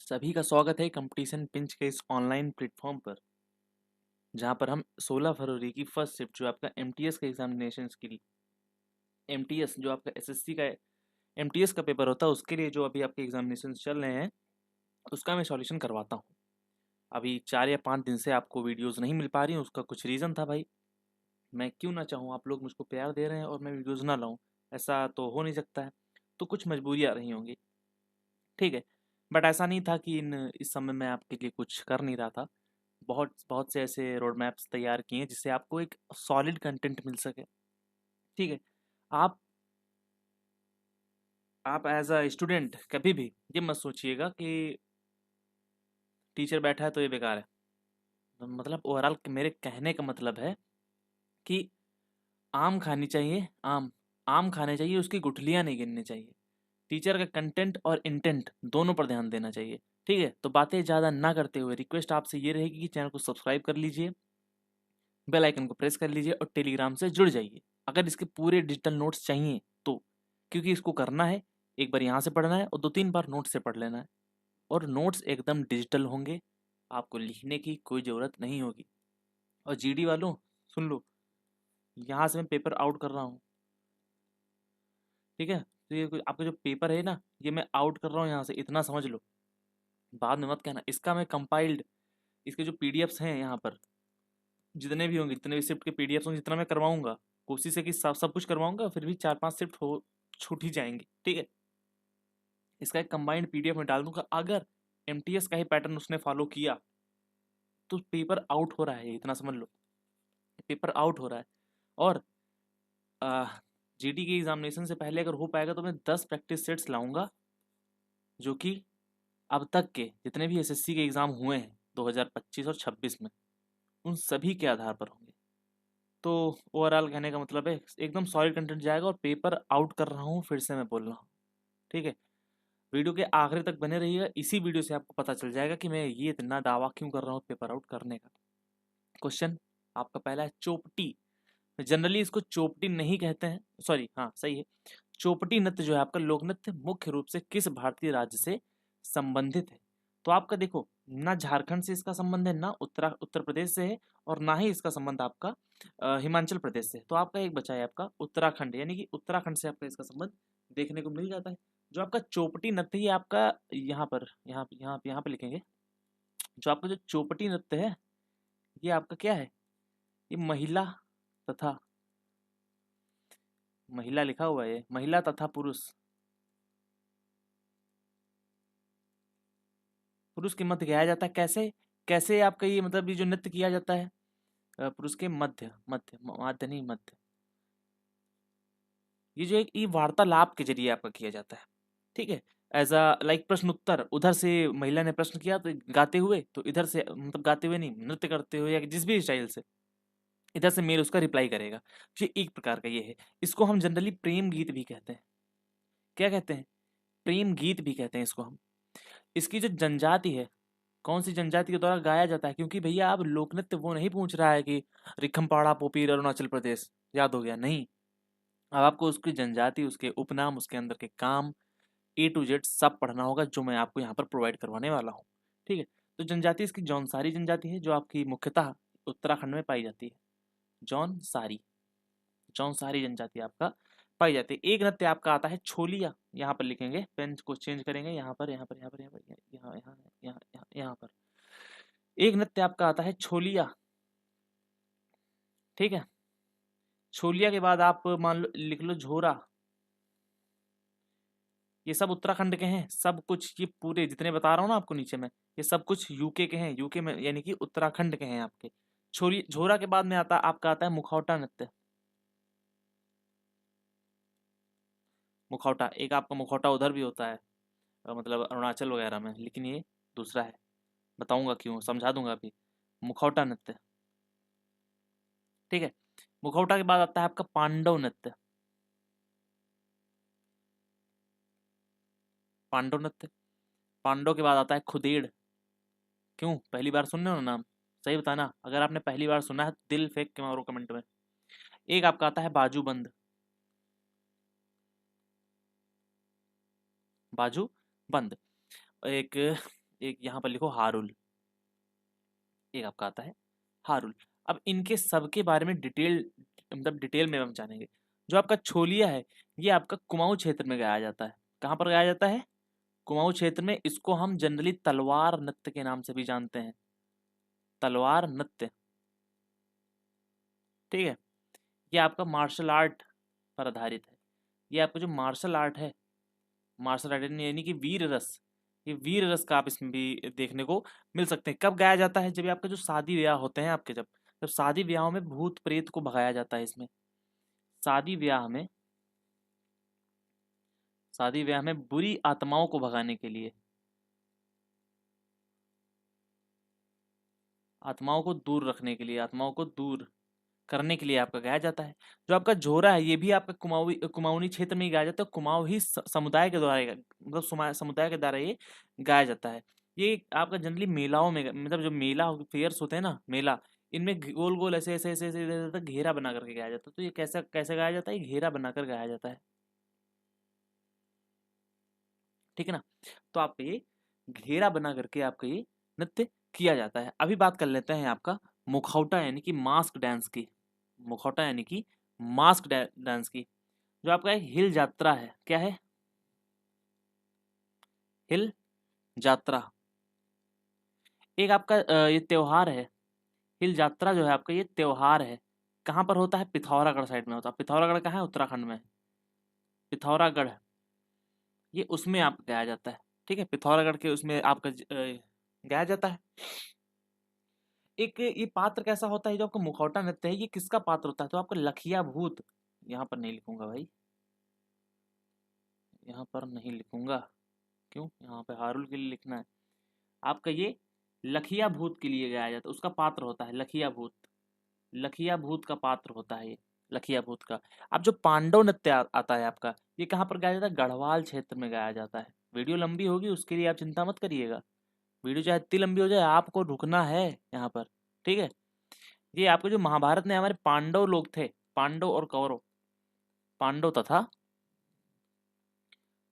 सभी का स्वागत है कंपटीशन पिंच के इस ऑनलाइन प्लेटफॉर्म पर, जहां पर हम 16 फरवरी की फर्स्ट शिफ्ट जो आपका एमटीएस का एग्जामिनेशन के लिए एमटीएस जो आपका एसएससी का एमटीएस का पेपर होता है उसके लिए जो अभी आपके एग्जामिनेशन चल रहे हैं उसका मैं सॉल्यूशन करवाता हूं। अभी 4 या 5 दिन से आपको वीडियोस नहीं मिल पा रही, उसका कुछ रीज़न था भाई। मैं क्यों ना चाहूँ, आप लोग मुझको प्यार दे रहे हैं और मैं वीडियोस ना लाऊं, ऐसा तो हो नहीं सकता है। तो कुछ मजबूरियाँ रही होंगी, ठीक है। बट ऐसा नहीं था कि इन इस समय मैं आपके लिए कुछ कर नहीं रहा था। बहुत बहुत से ऐसे रोड मैप्स तैयार किए हैं जिससे आपको एक सॉलिड कंटेंट मिल सके, ठीक है। आप आप एज अ स्टूडेंट कभी भी ये मत सोचिएगा कि टीचर बैठा है तो ये बेकार है। मतलब ओवरऑल मेरे कहने का मतलब है कि आम खानी चाहिए, आम आम खाने चाहिए, उसकी गुठलियाँ नहीं गिननी चाहिए। टीचर का कंटेंट और इंटेंट दोनों पर ध्यान देना चाहिए, ठीक है। तो बातें ज़्यादा ना करते हुए रिक्वेस्ट आपसे ये रहेगी कि चैनल को सब्सक्राइब कर लीजिए, बेल आइकन को प्रेस कर लीजिए और टेलीग्राम से जुड़ जाइए अगर इसके पूरे डिजिटल नोट्स चाहिए तो। क्योंकि इसको करना है, एक बार यहाँ से पढ़ना है और 2-3 बार नोट से पढ़ लेना है। और नोट्स एकदम डिजिटल होंगे, आपको लिखने की कोई ज़रूरत नहीं होगी। और जीडी वालों सुन लो, यहाँ से मैं पेपर आउट कर रहा हूँ, ठीक है। तो ये आपका जो पेपर है ना, ये मैं आउट कर रहा हूँ यहाँ से, इतना समझ लो। बाद में मत कहना, इसका मैं कंपाइल्ड, इसके जो पीडीएफ्स हैं यहाँ पर जितने भी होंगे, जितने भी शिफ्ट के पीडीएफ होंगे, जितना मैं करवाऊंगा, कोशिश है कि सब सब कुछ करवाऊंगा, फिर भी 4-5 शिफ्ट हो छूट ही जाएंगी, ठीक है। इसका एक कंबाइंड पीडीएफ में डाल दूंगा। अगर एमटीएस का ही पैटर्न उसने फॉलो किया तो पेपर आउट हो रहा है, इतना समझ लो, पेपर आउट हो रहा है। और जीडी के एग्जामिनेशन से पहले अगर हो पाएगा तो मैं 10 प्रैक्टिस सेट्स लाऊंगा, जो कि अब तक के जितने भी एसएससी के एग्जाम हुए हैं 2025 और 26 में, उन सभी के आधार पर होंगे। तो ओवरऑल कहने का मतलब है एकदम सॉलिड कंटेंट जाएगा और पेपर आउट कर रहा हूँ, फिर से मैं बोल रहा हूँ, ठीक है। वीडियो के आखिर तक बने रहिएगा, इसी वीडियो से आपको पता चल जाएगा कि मैं ये इतना दावा क्यों कर रहा हूँ पेपर आउट करने का। क्वेश्चन आपका पहला है चोपटी। जनरली इसको चोपटी नहीं कहते हैं, सॉरी हाँ सही है। चोपटी नृत्य जो है आपका लोक नृत्य मुख्य रूप से किस भारतीय राज्य से संबंधित है? तो आपका देखो, ना झारखंड से इसका संबंध है, ना उत्तर प्रदेश से है, और ना ही इसका संबंध आपका हिमाचल प्रदेश से है। तो आपका एक बचा है आपका उत्तराखंड, यानी कि उत्तराखंड से आपका इसका संबंध देखने को मिल जाता है। जो आपका चौपटी नृत्य है आपका यहाँ पर यहाँ पे लिखेंगे। जो आपका जो चौपटी नृत्य है ये आपका क्या है? ये महिला तथा, महिला लिखा हुआ है, महिला तथा पुरुष, पुरुष के मध्य गाया जाता है। कैसे कैसे आपका ये मतलब ये जो नृत्य किया जाता है पुरुष के मध्य मध्य मध्य नहीं मध्य, ये जो एक ये वार्तालाप के जरिए आपका किया जाता है, ठीक है। एज अ लाइक प्रश्न उत्तर, उधर से महिला ने प्रश्न किया तो गाते हुए, तो इधर से मतलब गाते हुए नहीं, नृत्य करते हुए या जिस भी स्टाइल से, इधर से मेल उसका रिप्लाई करेगा। ये एक प्रकार का ये है। इसको हम जनरली प्रेम गीत भी कहते हैं। क्या कहते हैं? प्रेम गीत भी कहते हैं इसको हम। इसकी जो जनजाति है, कौन सी जनजाति के द्वारा गाया जाता है, क्योंकि भैया आप लोक नृत्य वो नहीं पूछ रहा है कि रिखमपाड़ा पोपीर अरुणाचल प्रदेश, याद हो गया नहीं। अब आपको उसकी जनजाति, उसके उपनाम, उसके अंदर के काम ए टू जेड सब पढ़ना होगा, जो मैं आपको यहाँ पर प्रोवाइड करवाने वाला हूँ, ठीक है। तो जनजाति इसकी जौनसारी जनजाति है, जो आपकी मुख्यतः उत्तराखंड में पाई जाती है। जौनसारी, जौनसारी जनजाति आपका पाई जाती है। एक नृत्य आपका आता है छोलिया, यहाँ पर लिखेंगे, पेन को चेंज करेंगे, यहाँ पर यहाँ पर यहाँ पर यहाँ पर यहाँ यहाँ यहाँ यहाँ यहाँ पर एक नृत्य आपका आता है छोलिया, ठीक है। छोलिया के बाद आप मान लो लिख लो झोरा। ये सब उत्तराखंड के हैं, सब कुछ ये पूरे जितने बता रहा हूँ ना आपको नीचे में, ये सब कुछ यूके के हैं, यूके में यानी कि उत्तराखंड के हैं आपके। छोरी झोरा के बाद में आता आपका आता है मुखौटा नृत्य। मुखौटा, एक आपका मुखौटा उधर भी होता है मतलब अरुणाचल वगैरह में, लेकिन ये दूसरा है, बताऊंगा क्यों, समझा दूंगा अभी। मुखौटा नृत्य, ठीक है। मुखौटा के बाद आता है आपका पांडव नृत्य। पांडव नृत्य, पांडव के बाद आता है खुदेड़। क्यों, पहली बार सुन रहे हो ना नाम? सही बताना, अगर आपने पहली बार सुना है तो दिल फेंक के मारो कमेंट में। एक आपका आता है बाजूबंद। बाजू बंद। एक एक यहाँ पर लिखो हारुल, एक आपका आता है हारुल। अब इनके सबके बारे में डिटेल, मतलब डिटेल में हम जानेंगे। जो आपका छोलिया है ये आपका कुमाऊं क्षेत्र में गाया जाता है। कहाँ पर गाया जाता है? कुमाऊं क्षेत्र में। इसको हम जनरली तलवार नृत्य के नाम से भी जानते हैं, तलवार नृत्य, ठीक है। ये आपका मार्शल आर्ट पर आधारित है। ये आपका जो मार्शल आर्ट है, मार्शल आर्ट यानी कि वीर रस, ये वीर रस का आप इसमें भी देखने को मिल सकते हैं। कब गाया जाता है? जब आपके जो शादी ब्याह होते हैं आपके, जब जब शादी ब्याहों में भूत प्रेत को भगाया जाता है इसमें। शादी ब्याह में, शादी ब्याह में बुरी आत्माओं को भगाने के लिए, आत्माओं को दूर रखने के लिए, आत्माओं को दूर करने के लिए आपका गाया जाता है। जो आपका झोरा है ये भी आपका कुमाऊनी क्षेत्र में ही गाया जाता है। कुमाऊं ही समुदाय के द्वारा मतलब समुदाय के द्वारा ये गाया जाता है। ये आपका जनरली मेलाओं में, मतलब जो मेला फेयर्स होते हैं ना, मेला, इनमें गोल गोल ऐसे ऐसे ऐसे ऐसे ऐसे घेरा बना करके गाया जाता है। तो ये कैसा कैसे गाया जाता है? ये घेरा बनाकर गाया जाता है, ठीक है ना। तो आप ये घेरा बना करके आपका ये नृत्य किया जाता है। अभी बात कर लेते हैं आपका मुखौटा यानी कि मास्क डांस की। मुखौटा यानी कि मास्क डांस की। जो आपका एक हिल यात्रा है, क्या है? हिल यात्रा। एक आपका ये त्योहार है। हिल यात्रा जो है आपका ये त्योहार है। कहाँ पर होता है? पिथौरागढ़ साइड में होता है। पिथौरागढ़ कहाँ है? उत्तराखंड में। पिथौरागढ़, ये उसमें आप गाया जाता है, ठीक है। पिथौरागढ़ के उसमें आपका गाया जाता है। एक ये पात्र कैसा होता है? जो आपका मुखौटा नृत्य है ये किसका पात्र होता है? तो आपका लखिया भूत, यहाँ पर नहीं लिखूंगा भाई, यहाँ पर नहीं लिखूंगा। क्यों? यहाँ पे हारुल के लिए लिखना है। आपका ये लखिया भूत के लिए गाया जाता है, उसका पात्र होता है लखिया भूत। लखिया भूत का पात्र होता है ये, लखिया भूत का। अब जो पांडव नृत्य आता है आपका, ये कहाँ पर गाया जाता है? गढ़वाल क्षेत्र में गाया जाता है। वीडियो लंबी होगी उसके लिए आप चिंता मत करिएगा। वीडियो चाहे इतनी लंबी हो जाए, आपको रुकना है यहाँ पर, ठीक है। ये आपके जो महाभारत में हमारे पांडव लोग थे, पांडव और कौरव, पांडव तथा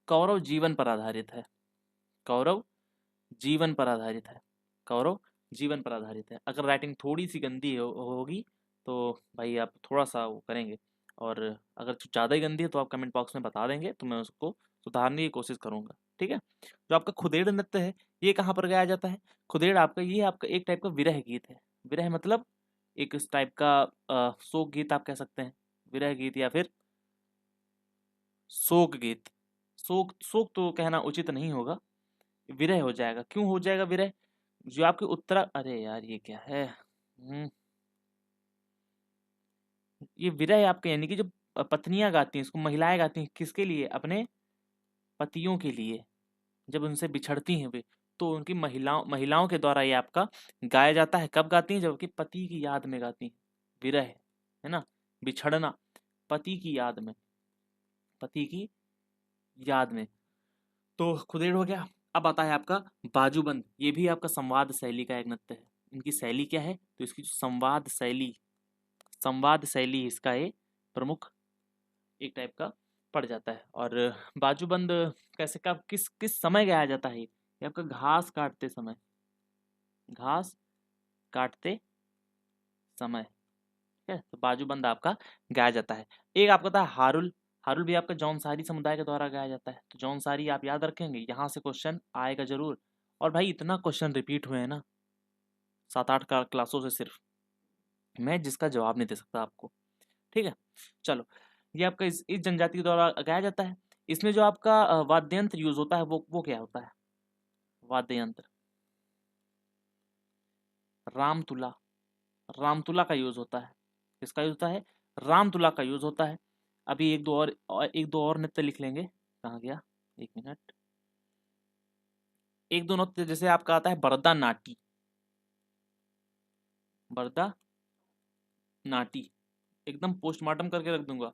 कौरव जीवन पर आधारित है। कौरव जीवन पर आधारित है। कौरव जीवन पर आधारित है। अगर राइटिंग थोड़ी सी गंदी होगी तो भाई आप थोड़ा सा वो करेंगे, और अगर ज़्यादा ही गंदी है तो आप कमेंट बॉक्स में बता देंगे तो मैं उसको सुधारने की कोशिश करूंगा, ठीक है। जो आपका खुदेड़ नृत्य है ये कहाँ पर गाया जाता है? खुदेड़ आपका, ये आपका एक टाइप का विरह गीत है। विरह मतलब एक इस टाइप का शोक गीत आप कह सकते हैं। विरह गीत या फिर शोक गीत। शोक शोक तो कहना उचित नहीं होगा, विरह हो जाएगा। क्यों हो जाएगा विरह? जो आपके उत्तरा, अरे यार ये क्या है, ये विरह आपके यानी कि जो पत्नियां गाती हैं, इसको महिलाएं गाती हैं, किसके लिए? अपने पतियों के लिए। जब उनसे बिछड़ती हैं वे, तो उनकी महिलाओं के द्वारा ये आपका गाया जाता है। कब गाती हैं? जबकि पति की याद में गाती हैं। विरह है ना, बिछड़ना, पति की याद में, पति की याद में। तो खुदेड़ हो गया। अब आता है आपका बाजूबंद। ये भी आपका संवाद शैली का एक नृत्य है। इनकी शैली क्या है? तो इसकी जो संवाद शैली, संवाद शैली इसका एक प्रमुख एक टाइप का पड़ जाता है। और बाजूबंद कैसे, कब, किस किस समय गाया जाता है? ये आपका घास काटते समय, घास काटते समय, ठीक है। तो बाजूबंद आपका गाया जाता है। एक आपका था हारुल। हारुल भी आपका जौनसारी समुदाय के द्वारा गाया जाता है। तो जौनसारी आप याद रखेंगे, यहाँ से क्वेश्चन आएगा जरूर। और भाई इतना क्वेश्चन रिपीट हुए हैं ना 7-8 का क्लासों से सिर्फ, मैं जिसका जवाब नहीं दे सकता आपको, ठीक है। चलो, ये आपका इस जनजाति के द्वारा गाया जाता है। इसमें जो आपका वाद्य यंत्र यूज होता है वो क्या होता है? वाद्य यंत्र रामतुला। रामतुला का यूज होता है। किसका यूज होता है? रामतुला का यूज होता है। अभी एक दो और नृत्य लिख लेंगे। कहाँ गया? एक मिनट। एक दो नृत्य जैसे आपका आता है बरदा नाटी। बरदा नाटी एकदम पोस्टमार्टम करके रख दूंगा,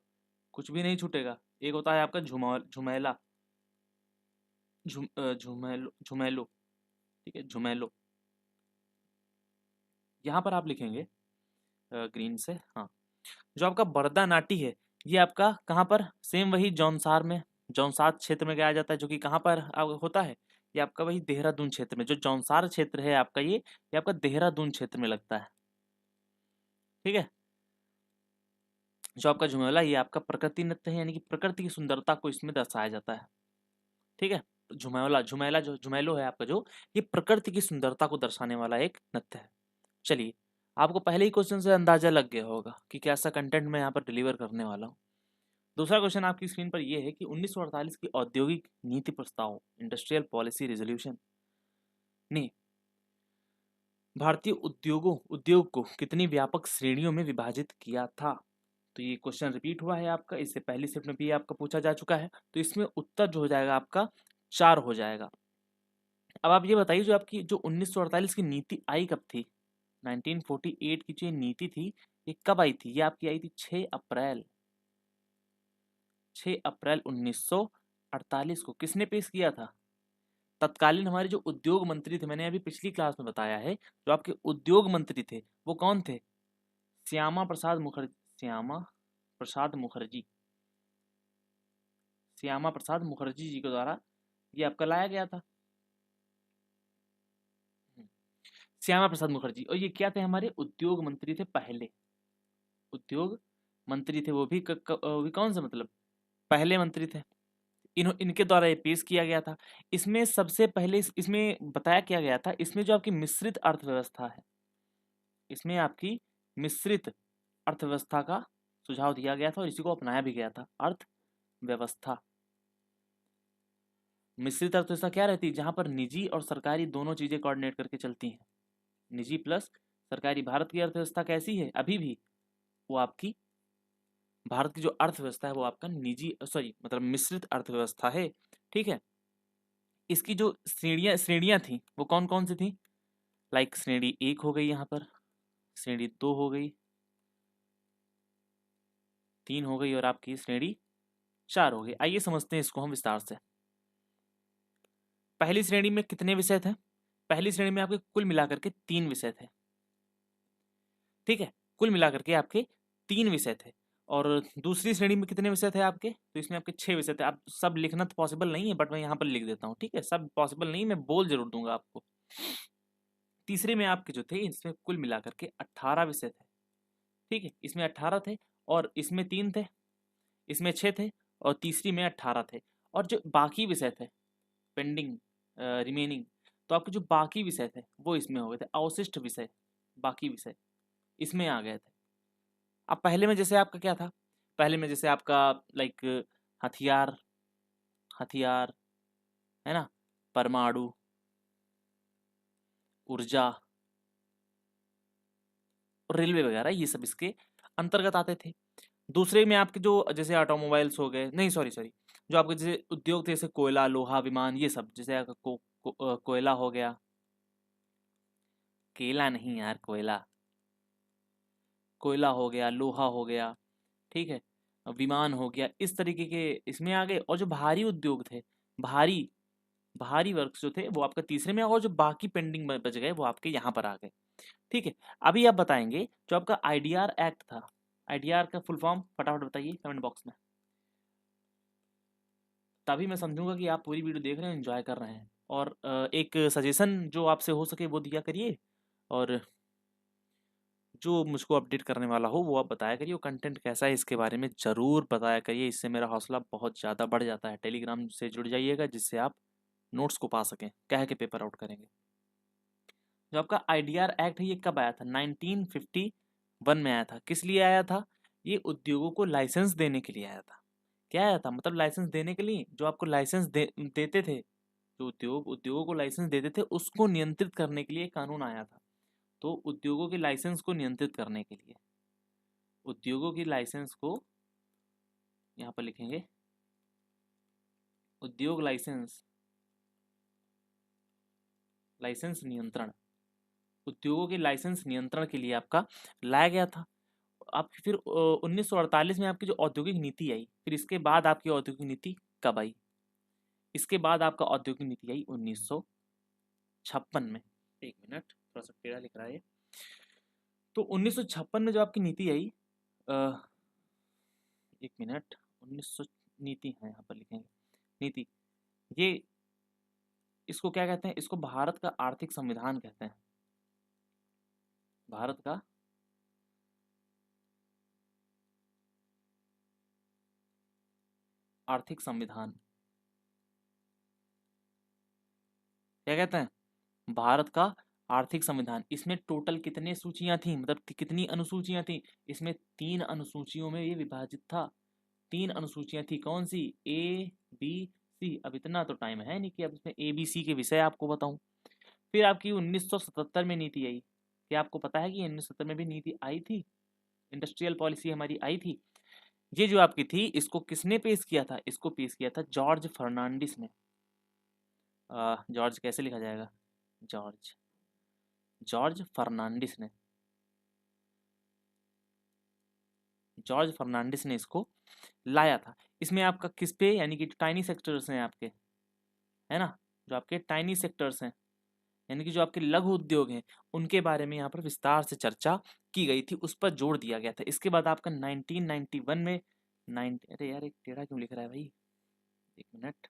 कुछ भी नहीं छूटेगा। एक होता है आपका झुमेला, झुमेलो, झुमेलो, ठीक है, झुमेलो। यहाँ पर आप लिखेंगे ग्रीन से, हाँ। जो आपका बरदा नाटी है ये आपका कहाँ पर? सेम वही जौनसार में, जौनसार क्षेत्र में गाया जाता है। जो कि कहाँ पर होता है? ये आपका वही देहरादून क्षेत्र में, जो जौनसार क्षेत्र है आपका, ये आपका देहरादून क्षेत्र में लगता है। ठीक है। जो आपका झुमेला, ये आपका प्रकृति नृत्य है, यानी कि प्रकृति की सुंदरता को इसमें दर्शाया जाता है। ठीक है। तो झुमेला झुमेला जो झुमेलो है आपका, जो ये प्रकृति की सुंदरता को दर्शाने वाला एक नृत्य है। चलिए, आपको पहले ही क्वेश्चन से अंदाजा लग गया होगा कि कैसा कंटेंट मैं यहाँ पर डिलीवर करने वाला हूँ। दूसरा क्वेश्चन आपकी स्क्रीन पर यह है कि 1948 की औद्योगिक नीति प्रस्ताव, इंडस्ट्रियल पॉलिसी रेजोल्यूशन, ने भारतीय उद्योग को कितनी व्यापक श्रेणियों में विभाजित किया था? तो ये क्वेश्चन रिपीट हुआ है आपका, इससे पहली शिफ्ट में भी आपका पूछा जा चुका है। तो इसमें उत्तर जो हो जाएगा आपका 4 हो जाएगा। अब आप ये बताइए, जो आपकी जो 1948 की नीति आई कब थी? 1948 की जो ये नीति थी, ये कब आई थी? ये आपकी आई थी 6 अप्रैल 1948 को। किसने पेश किया था? तत्कालीन हमारे जो उद्योग मंत्री थे, मैंने अभी पिछली क्लास में बताया है, जो आपके उद्योग मंत्री थे वो कौन थे? श्यामा प्रसाद मुखर्जी श्यामा प्रसाद मुखर्जी जी के द्वारा ये आपका लाया गया था। श्यामा प्रसाद मुखर्जी, और ये क्या थे? हमारे उद्योग मंत्री थे पहले। उद्योग मंत्री थे, वो भी कौन से, मतलब पहले मंत्री थे। इनके द्वारा ये पेश किया गया था। इसमें सबसे पहले इसमें बताया क्या गया था, इसमें जो आपकी मिश्रित अर्थव्यवस्था है, इसमें आपकी मिश्रित अर्थव्यवस्था का सुझाव दिया गया था और इसी को अपनाया भी गया था। अर्थव्यवस्था, मिश्रित अर्थव्यवस्था क्या रहती है? जहां पर निजी और सरकारी दोनों चीजें कोऑर्डिनेट करके चलती हैं। निजी प्लस सरकारी। भारत की अर्थव्यवस्था कैसी है अभी भी? वो आपकी भारत की जो अर्थव्यवस्था है वो आपका निजी, सॉरी मतलब मिश्रित अर्थव्यवस्था है। ठीक है। इसकी जो श्रेणियां थी वो कौन कौन सी थी? लाइक श्रेणी 1 हो गई, यहाँ पर श्रेणी 2 हो गई, 3 हो गई और आपकी श्रेणी 4 हो गई। आइए समझते हैं इसको हम विस्तार से। पहली श्रेणी में कितने विषय थे? पहली श्रेणी में आपके कुल मिलाकर के 3 विषय थे। ठीक है, कुल मिलाकर के आपके 3 विषय थे। और दूसरी श्रेणी में कितने विषय थे आपके? तो इसमें आपके 6 विषय थे। आप सब लिखना तो पॉसिबल नहीं है, बट मैं यहाँ पर लिख देता हूँ। ठीक है, सब पॉसिबल नहीं, मैं बोल जरूर दूंगा आपको। तीसरे में आपके जो थे, इसमें कुल मिलाकर के 18 विषय थे। ठीक है, इसमें 18 थे और इसमें 3 थे, इसमें 6 थे और तीसरी में 18 थे। और जो बाकी विषय थे, पेंडिंग रिमेनिंग, तो आपके जो बाकी विषय थे वो इसमें हो गए थे। अवशिष्ट विषय, बाकी विषय इसमें आ गए थे। अब पहले में जैसे आपका क्या था? पहले में जैसे आपका लाइक हथियार, हथियार है ना, परमाणु ऊर्जा और रेलवे वगैरह, ये सब इसके अंतर्गत आते थे। दूसरे में आपके जो जैसे ऑटोमोबाइल्स हो गए, नहीं सॉरी सॉरी, जो आपके जैसे उद्योग थे, जैसे कोयला, लोहा, विमान, ये सब, जैसे आपका कोयला हो गया, केला नहीं यार, कोयला, कोयला हो गया, लोहा हो गया, ठीक है, विमान हो गया, इस तरीके के इसमें आ गए। और जो भारी उद्योग थे, भारी भारी वर्क्स जो थे वो आपका तीसरे में, और जो बाकी पेंडिंग बच गए वो आपके यहाँ पर आ गए। ठीक है। अभी आप बताएंगे जो आपका आईडीआर एक्ट था, आईडीआर का फुल फॉर्म फटाफट बताइए कमेंट बॉक्स में, तभी मैं समझूंगा कि आप पूरी वीडियो देख रहे हैं, एंजॉय कर रहे हैं। और एक सजेशन जो आपसे हो सके वो दिया करिए, और जो मुझको अपडेट करने वाला हो वो आप बताया करिए, वो कंटेंट कैसा है इसके बारे में ज़रूर बताया करिए। इससे मेरा हौसला बहुत ज़्यादा बढ़ जाता है। टेलीग्राम से जुड़ जाइएगा जिससे आप नोट्स को पा सकें, कह के पेपर आउट करेंगे। जो आपका आईडीआर एक्ट है ये कब आया था? 1951 में आया था। किस लिए आया था? ये उद्योगों को लाइसेंस देने के लिए आया था। क्या आया था? मतलब लाइसेंस देने के लिए, जो आपको लाइसेंस देते थे, जो उद्योगों को लाइसेंस देते थे, उसको नियंत्रित करने के लिए कानून आया था। तो उद्योगों के लाइसेंस को नियंत्रित करने के लिए, उद्योगों की लाइसेंस को यहाँ पर लिखेंगे, उद्योग लाइसेंस, लाइसेंस नियंत्रण, उद्योगों के लाइसेंस नियंत्रण के लिए आपका लाया गया था। आप फिर 1948 में आपकी जो औद्योगिक नीति आई, फिर इसके बाद आपकी औद्योगिक नीति कब आई? इसके बाद आपका औद्योगिक नीति आई 1956 में। एक मिनट, थोड़ा सा टेढ़ा लिख रहा है। तो 1956 में जो आपकी नीति आई, एक मिनट, 1900 नीति है यहाँ पर लिखेंगे, नीति, ये इसको क्या कहते हैं? इसको भारत का आर्थिक संविधान कहते हैं। भारत का आर्थिक संविधान क्या कहते हैं? भारत का आर्थिक संविधान। इसमें टोटल कितने सूचियां थी, मतलब कितनी अनुसूचियां थी? इसमें 3 अनुसूचियों में ये विभाजित था। 3 अनुसूचियां थी, कौन सी? ए, बी, सी। अब इतना तो टाइम है नहीं कि अब इसमें ए बी सी के विषय आपको बताऊं। फिर आपकी 1977 में नीति आई। क्या आपको पता है कि 1970 में भी नीति आई थी? इंडस्ट्रियल पॉलिसी हमारी आई थी। ये जो आपकी थी, इसको किसने पेश किया था? इसको पेश किया था जॉर्ज फर्नांडिस ने। जॉर्ज कैसे लिखा जाएगा? जॉर्ज जॉर्ज फर्नांडिस ने। जॉर्ज फर्नांडिस ने इसको लाया था। इसमें आपका किस पे, यानी कि टाइनी सेक्टर्स हैं आपके, है ना, जो आपके टाइनी सेक्टर्स हैं, यानी कि जो आपके लघु उद्योग हैं, उनके बारे में यहाँ पर विस्तार से चर्चा की गई थी, उस पर जोर दिया गया था। इसके बाद आपका 1991 में अरे यार, एक टेढ़ा क्यों लिख रहा है भाई, एक मिनट।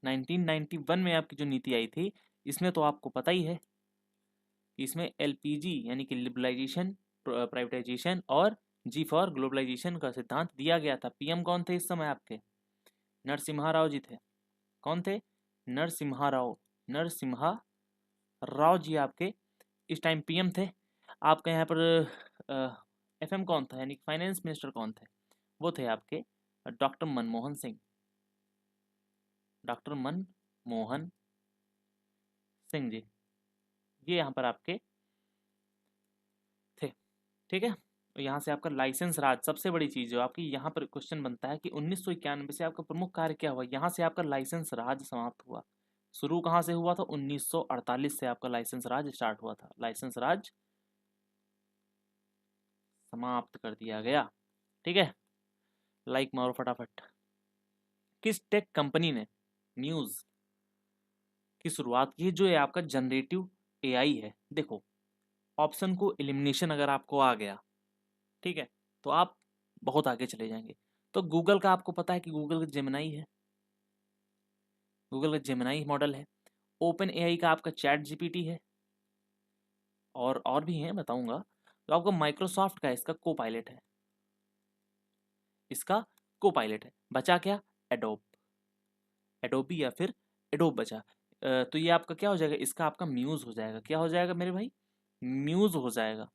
1991 में आपकी जो नीति आई थी, इसमें तो आपको पता ही है कि इसमें एलपीजी यानी कि लिबरलाइजेशन, प्राइवेटाइजेशन और जी फॉर ग्लोबलाइजेशन का सिद्धांत दिया गया था। पीएम कौन थे इस समय आपके? नरसिम्हा राव जी थे। कौन थे? नरसिम्हा राव। नरसिम्हा राव जी आपके इस टाइम पीएम थे। आपके यहाँ पर एफएम कौन था, यानी फाइनेंस मिनिस्टर कौन थे? वो थे आपके डॉक्टर मनमोहन सिंह। डॉक्टर मनमोहन सिंह जी, ये यहाँ पर आपके थे। ठीक है। तो यहाँ से आपका लाइसेंस राज, सबसे बड़ी चीज़ जो आपकी यहाँ पर क्वेश्चन बनता है कि 1991 से आपका प्रमुख कार्य क्या हुआ? यहाँ से आपका लाइसेंस राज समाप्त हुआ। शुरू कहाँ से हुआ था? 1948 से आपका लाइसेंस राज स्टार्ट हुआ था। लाइसेंस राज समाप्त कर दिया गया। ठीक है, लाइक मारो फटाफट। किस टेक कंपनी ने न्यूज़ की शुरुआत की? जो है आपका जनरेटिव एआई है। देखो, ऑप्शन को एलिमिनेशन अगर आपको आ गया, ठीक है, तो आप बहुत आगे चले जाएंगे। तो गूगल का आपको पता है कि गूगल का जेमिनाई है, गूगल का जेमिनाई मॉडल है। ओपन एआई का आपका चैट जीपीटी है, और भी हैं, बताऊंगा। तो आपको माइक्रोसॉफ्ट का इसका को पायलट है, इसका को पायलट है। बचा क्या? एडोब, एडोबी या फिर एडोब बचा। तो ये आपका क्या हो जाएगा? इसका आपका म्यूज हो जाएगा। क्या हो जाएगा मेरे भाई? म्यूज हो जाएगा।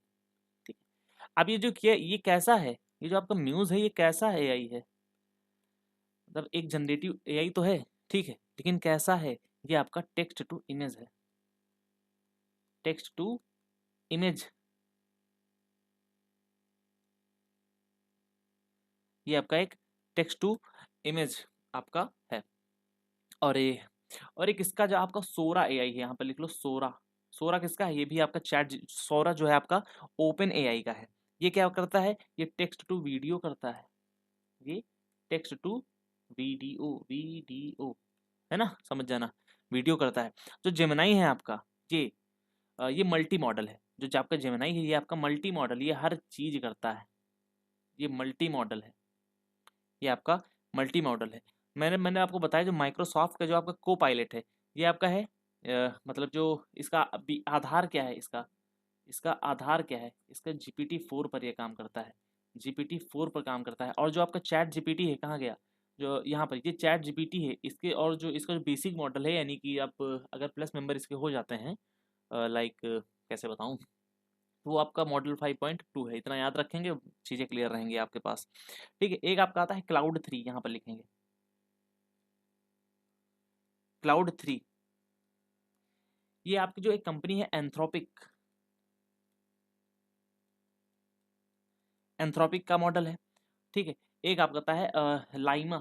ठीक। अब ये जो किया, ये कैसा है? ये जो आपका म्यूज है, ये कैसा एआई है? मतलब एक जनरेटिव एआई तो है, ठीक है, लेकिन कैसा है? ये आपका टेक्स्ट टू इमेज है। टेक्स्ट टू इमेज, ये आपका एक टेक्स्ट टू इमेज आपका है। और ये, और एक इसका जो आपका सोरा एआई है, यहाँ पर लिख लो सोरा। सोरा किसका है? ये भी आपका सोरा जो है आपका ओपन एआई का है। ये क्या करता है? ये टेक्स्ट टू वीडियो करता है। ये टेक्स्ट टू वीडियो, वीडियो, है ना, समझ जाना, वीडियो करता है। जो जेमिनाई है आपका, ये मल्टी मॉडल है। जो आपका जेमिनाई है, ये आपका मल्टी मॉडल, ये हर चीज करता है। ये मल्टी मॉडल है, ये आपका मल्टी मॉडल है। मैंने मैंने आपको बताया, जो माइक्रोसॉफ्ट का जो आपका को पायलट है, ये आपका है, मतलब जो इसका आधार क्या है? इसका इसका आधार क्या है? इसका GPT-4 पर ये काम करता है। GPT-4 पर काम करता है। और जो आपका चैट जीपीटी है, कहाँ गया? जो यहाँ पर ये चैट जीपीटी है, इसके और जो इसका जो बेसिक मॉडल है, यानी कि आप अगर प्लस मेंबर इसके हो जाते हैं, लाइक कैसे बताऊँ, वो आपका मॉडल 5.2 है। इतना याद रखेंगे, चीज़ें क्लियर रहेंगी आपके पास। ठीक है। एक आपका आता है क्लाउड 3, यहाँ पर लिखेंगे क्लाउड 3। ये आपकी जो एक कंपनी है एंथ्रोपिक, एंथ्रोपिक का मॉडल है। ठीक है। एक आपका आता है लाइमा,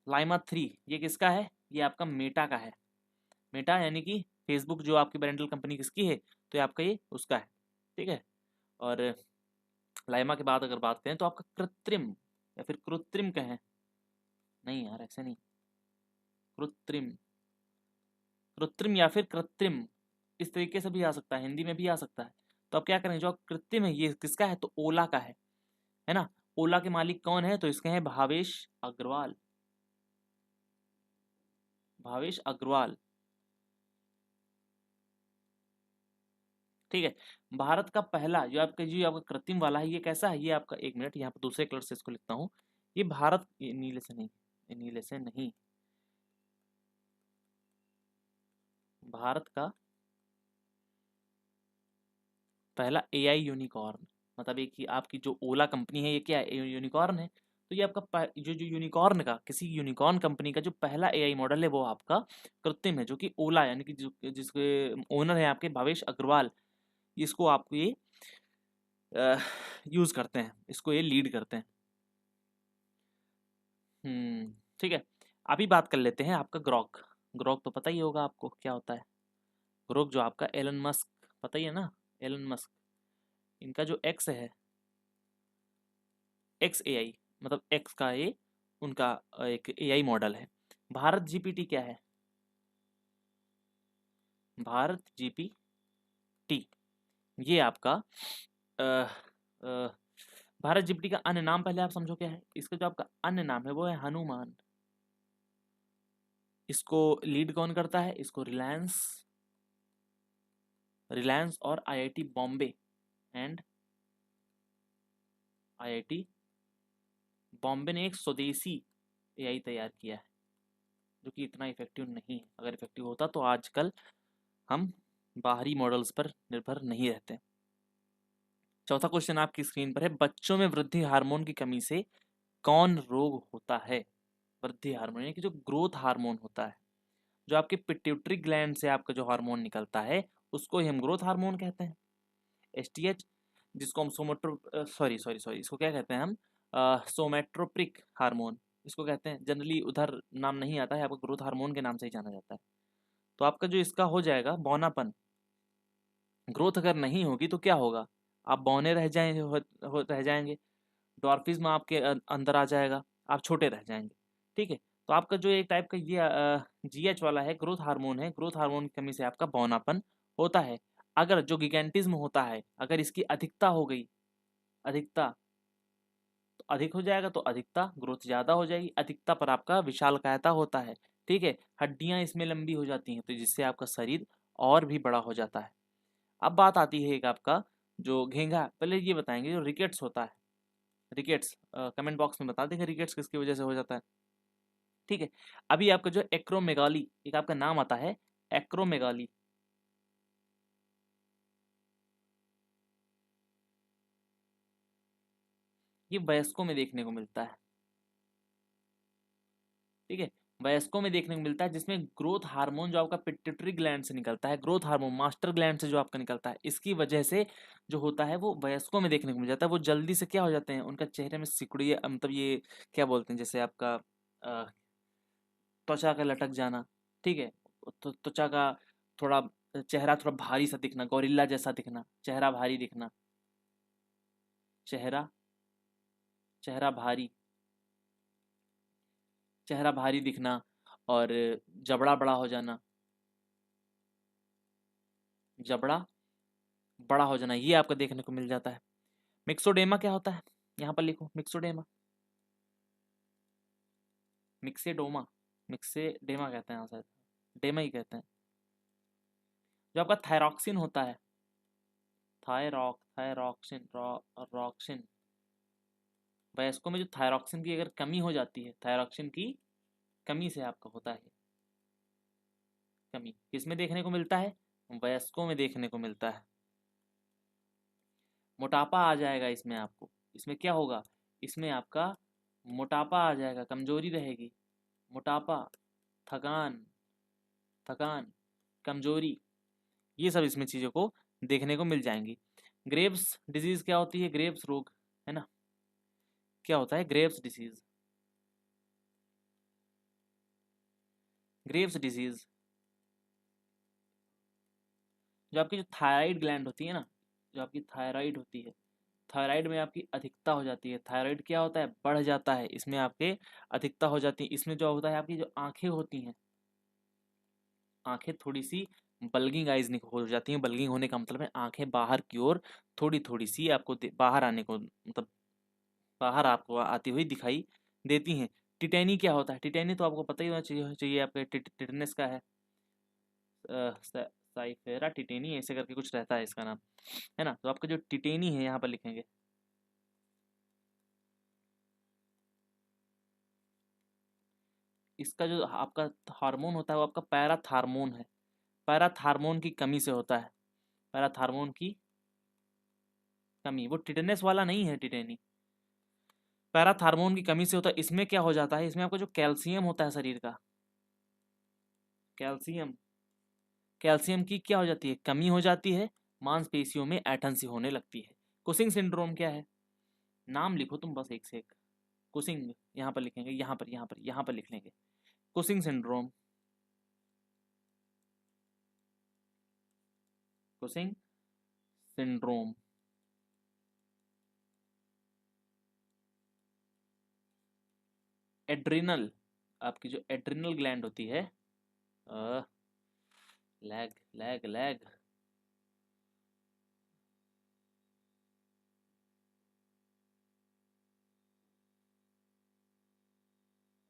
लाइमा 3। ये किसका है? ये आपका मेटा का है। मेटा यानी कि फेसबुक, जो आपकी पेरेंटल कंपनी किसकी है? तो ये आपका, ये उसका है। ठीक है। और लाइमा के बाद अगर बात करें तो आपका कृत्रिम या फिर कृत्रिम कहें, नहीं यार ऐसे नहीं, कृत्रिम, कृत्रिम या फिर कृत्रिम, इस तरीके से भी आ सकता है, हिंदी में भी आ सकता है। तो अब क्या करें, जो कृत्रिम है, ये किसका है? तो ओला का है ना। ओला के मालिक कौन है? तो इसके हैं भावेश अग्रवाल। भावेश अग्रवाल, ठीक है। भारत का पहला जो आपका कृत्रिम वाला है, ये कैसा है? ये आपका, एक मिनट, यहाँ पर दूसरे कलर से इसको लिखता हूँ। ये भारत, ये नीले से नहीं, ये नीले से नहीं, भारत का पहला एआई यूनिकॉर्न, मतलब एक ही आपकी जो ओला कंपनी है, ये क्या है? यूनिकॉर्न है। तो ये आपका जो यूनिकॉर्न का, किसी यूनिकॉर्न कंपनी का जो पहला एआई मॉडल है, वो आपका कृत्रिम है, जो कि ओला, यानी कि जिसके ओनर है आपके भावेश अग्रवाल, इसको आपको ये यूज करते हैं, इसको ये लीड करते हैं। ठीक है। अभी बात कर लेते हैं आपका ग्रॉक। ग्रॉक तो पता ही होगा आपको क्या होता है। ग्रॉक जो आपका एलन मस्क, पता ही है ना, एलन मस्क, इनका जो एक्स है, एक्स एआई, मतलब एक्स का ये उनका एक एआई मॉडल है। भारत जीपीटी क्या है? भारत जीपीटी, ये आपका अ, अ, भारत जीपीटी का अन्य नाम पहले आप समझो क्या है। इसका जो आपका अन्य नाम है वो है हनुमान। इसको लीड कौन करता है? इसको रिलायंस, रिलायंस और IIT Bombay and IIT Bombay ने एक स्वदेशी एआई तैयार किया है, जो कि इतना इफेक्टिव नहीं है। अगर इफेक्टिव होता तो आजकल हम बाहरी मॉडल्स पर निर्भर नहीं रहते। चौथा क्वेश्चन आपकी स्क्रीन पर है, बच्चों में वृद्धि हार्मोन की कमी से कौन रोग होता है? वृद्धि हार्मोन यानी कि जो ग्रोथ हार्मोन होता है, जो आपके पिट्यूटरी ग्लैंड से आपका जो हार्मोन निकलता है, उसको ही हम ग्रोथ हार्मोन कहते हैं। एसटीएच, जिसको हम सोमेट्रो सॉरी सॉरी सॉरी इसको क्या कहते हैं हम? सोमेट्रोपिक हार्मोन इसको कहते हैं। जनरली उधर नाम नहीं आता है, आपको ग्रोथ हार्मोन के नाम से ही जाना जाता है। तो आपका जो इसका हो जाएगा बौनापन, ग्रोथ अगर नहीं होगी तो क्या होगा? आप बौने रह जाएंगे, रह जाएंगे, डॉर्फिज्म आपके अंदर आ जाएगा, आप छोटे रह जाएंगे। ठीक है। तो आपका जो एक टाइप का ये जीएच वाला है, ग्रोथ हार्मोन है, ग्रोथ हार्मोन की कमी से आपका बौनापन होता है। अगर जो गिगेंटिज्म होता है, अगर इसकी अधिकता हो गई, अधिकता, तो अधिक हो जाएगा, तो अधिकता ग्रोथ ज़्यादा हो जाएगी, अधिकता पर आपका विशालकायता होता है। ठीक है। हड्डियां इसमें लंबी हो जाती हैं, तो जिससे आपका शरीर और भी बड़ा हो जाता है। अब बात आती है एक आपका जो घेंघा, पहले ये बताएंगे जो रिकेट्स होता है। रिकेट्स, कमेंट बॉक्स में बता देंगे रिकेट्स किसकी वजह से हो जाता है। ठीक है। अभी आपका जो एक्रोमेगाली, एक आपका नाम आता है एक्रोमेगाली, ये वयस्कों में देखने को मिलता है। ठीक है। वयस्कों में देखने को मिलता है, जिसमें ग्रोथ हार्मोन जो आपका पिट्यूटरी ग्लैंड से निकलता है, ग्रोथ हार्मोन मास्टर ग्लैंड से जो आपका निकलता है, इसकी वजह से जो होता है वो वयस्कों में देखने को मिल जाता है। वो जल्दी से क्या हो जाते हैं, उनका चेहरे में सिकुड़िए, मतलब ये क्या बोलते हैं, जैसे आपका त्वचा का लटक जाना। ठीक है। तो त्वचा का थोड़ा, चेहरा थोड़ा भारी सा दिखना, गोरिल्ला जैसा दिखना, चेहरा भारी दिखना, चेहरा चेहरा भारी, चेहरा भारी दिखना, और जबड़ा बड़ा हो जाना, जबड़ा बड़ा हो जाना, ये आपको देखने को मिल जाता है। मिक्सोडेमा क्या होता है? यहाँ पर लिखो मिक्सोडेमा, मिक्सेडोमा, मिक्सेडेमा कहते हैं, हाँ शायद डेमा ही कहते हैं। जो आपका थायरॉक्सिन होता है, थायरॉक्सिन, रॉक्सिन, वयस्कों में जो थायरॉक्सिन की अगर कमी हो जाती है, थायरॉक्सिन की कमी से आपका होता है कमी, किसमें देखने को मिलता है? वयस्कों में देखने को मिलता है। मोटापा आ जाएगा इसमें आपको, इसमें क्या होगा? इसमें आपका मोटापा आ जाएगा, कमजोरी रहेगी, मोटापा, थकान, थकान, कमजोरी, ये सब इसमें चीज़ों को देखने को मिल जाएंगी। ग्रेव्स डिजीज क्या होती है? ग्रेव्स रोग, है ना, क्या होता है ग्रेव्स डिजीज? ग्रेव्स डिजीज, जो आपकी जो थायराइड ग्लैंड होती है ना, जो आपकी थायराइड होती है, थायराइड में आपकी अधिकता हो जाती है। थायराइड क्या होता है? बढ़ जाता है, इसमें आपके अधिकता हो जाती है। इसमें जो होता है, आपकी जो आंखें होती हैं, आंखें थोड़ी सी बल्गिंग आइज हो जाती हैं। बल्गिंग होने का मतलब है आंखें बाहर की ओर थोड़ी थोड़ी सी आपको बाहर आने को, मतलब बाहर आपको आती हुई दिखाई देती हैं। टिटेनी क्या होता है? टिटेनी तो आपको पता ही होना चाहिए आपके टिटेनस का है, साइफेरा टिटेनी ऐसे करके कुछ रहता है इसका नाम, है ना। तो आपका जो टिटेनी है यहाँ पर लिखेंगे। इसका जो आपका हार्मोन होता है वो आपका पैराथार्मोन है। पैराथार्मोन की कमी से होता है, पैराथार्मोन की कमी। वो टिटेनस वाला नहीं है टिटेनी, पैराथार्मोन की कमी से होता है। इसमें क्या हो जाता है, इसमें आपका जो कैल्शियम होता है शरीर का, कैल्शियम, कैल्शियम की क्या हो जाती है, कमी हो जाती है, मांसपेशियों में ऐंठन सी होने लगती है। कुशिंग सिंड्रोम क्या है? नाम लिखो तुम बस एक से एक। कुशिंग यहाँ पर लिखेंगे, यहाँ पर लिख लेंगे Cushing syndrome, Cushing syndrome. Adrenal, आपकी जो एड्रिनल ग्लैंड होती है, लैग लैग लैग,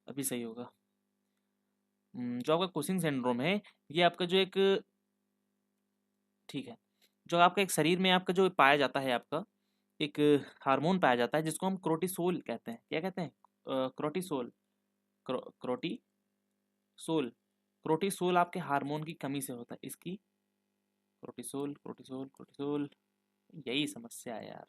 अभी सही होगा। जो आपका कुशिंग सिंड्रोम है, ये आपका जो एक, ठीक है, जो आपका एक शरीर में आपका जो पाया जाता है, आपका एक हार्मोन पाया जाता है जिसको हम क्रोटिसोल कहते हैं। क्या कहते हैं? क्रोटिसोल, क्रोटिसोल। क्रोटिसोल आपके हार्मोन की कमी से होता है, इसकी क्रोटिसोल क्रोटिसोल क्रोटिसोल, यही समस्या है यार।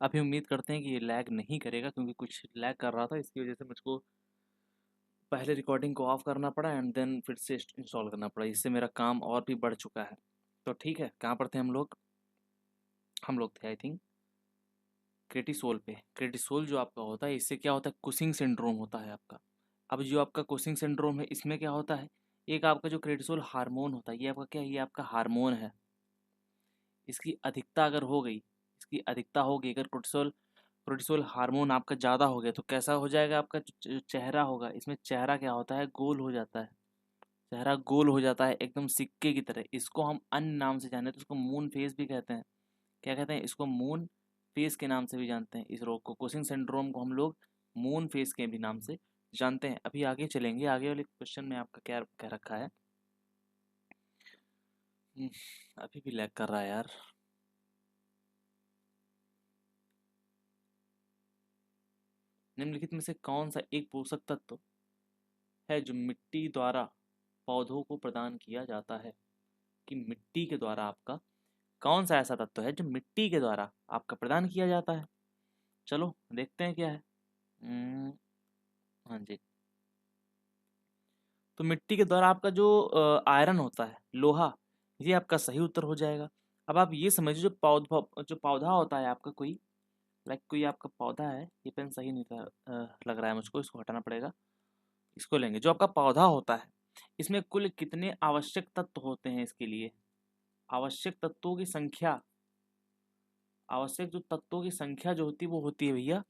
अभी उम्मीद करते हैं कि ये लैग नहीं करेगा, क्योंकि कुछ लैग कर रहा था, इसकी वजह से मुझको पहले रिकॉर्डिंग को ऑफ करना पड़ा एंड देन फिर से इंस्टॉल करना पड़ा। इससे मेरा काम और भी बढ़ चुका है। तो ठीक है, कहाँ पर थे हम लोग? हम लोग थे आई थिंक क्रेटिसोल पे। क्रेटिसोल जो आपका होता है, इससे क्या होता है, कुशिंग सिंड्रोम होता है आपका। अब जो आपका कुशिंग सिंड्रोम है, इसमें क्या होता है, एक आपका जो क्रेटिसोल हार्मोन होता है, ये आपका क्या है, ये आपका हार्मोन है। इसकी अधिकता अगर हो गई, इसकी अधिकता होगी, अगर कोर्टिसोल, कोर्टिसोल हार्मोन आपका ज़्यादा हो गया, तो कैसा हो जाएगा आपका जो चेहरा होगा, इसमें चेहरा क्या होता है, गोल हो जाता है। चेहरा गोल हो जाता है एकदम सिक्के की तरह। इसको हम अन्य नाम से जाने तो इसको मून फेस भी कहते हैं। क्या कहते हैं इसको? मून फेस के नाम से भी जानते हैं इस रोग को। कुशिंग सिंड्रोम को हम लोग मून फेस के भी नाम से जानते हैं। अभी आगे चलेंगे, आगे वाले क्वेश्चन में आपका क्या कह रखा है। हम्म, अभी भी लैग कर रहा है यार। निम्नलिखित में से कौन सा एक पोषक तत्व है जो मिट्टी द्वारा पौधों को प्रदान किया जाता है? कि मिट्टी के द्वारा आपका कौन सा ऐसा तत्व है जो मिट्टी के द्वारा आपका प्रदान किया जाता है? चलो देखते हैं क्या है। हम्म, हाँ जी। तो मिट्टी के द्वारा आपका जो आयरन होता है, लोहा, ये आपका सही उत्तर हो जाएगा। अब आप ये समझिए, जो पौधा होता है आपका, कोई लाइक कोई आपका पौधा है, ये पेन सही नहीं था, लग रहा है मुझको, इसको हटाना पड़ेगा। इसको लेंगे। जो आपका पौधा होता है, इसमें कुल कितने आवश्यक तत्व होते हैं इसके लिए? आवश्यक तत्वों की संख्या, आवश्यक जो तत्वों की संख्या जो होती है वो होती है भैया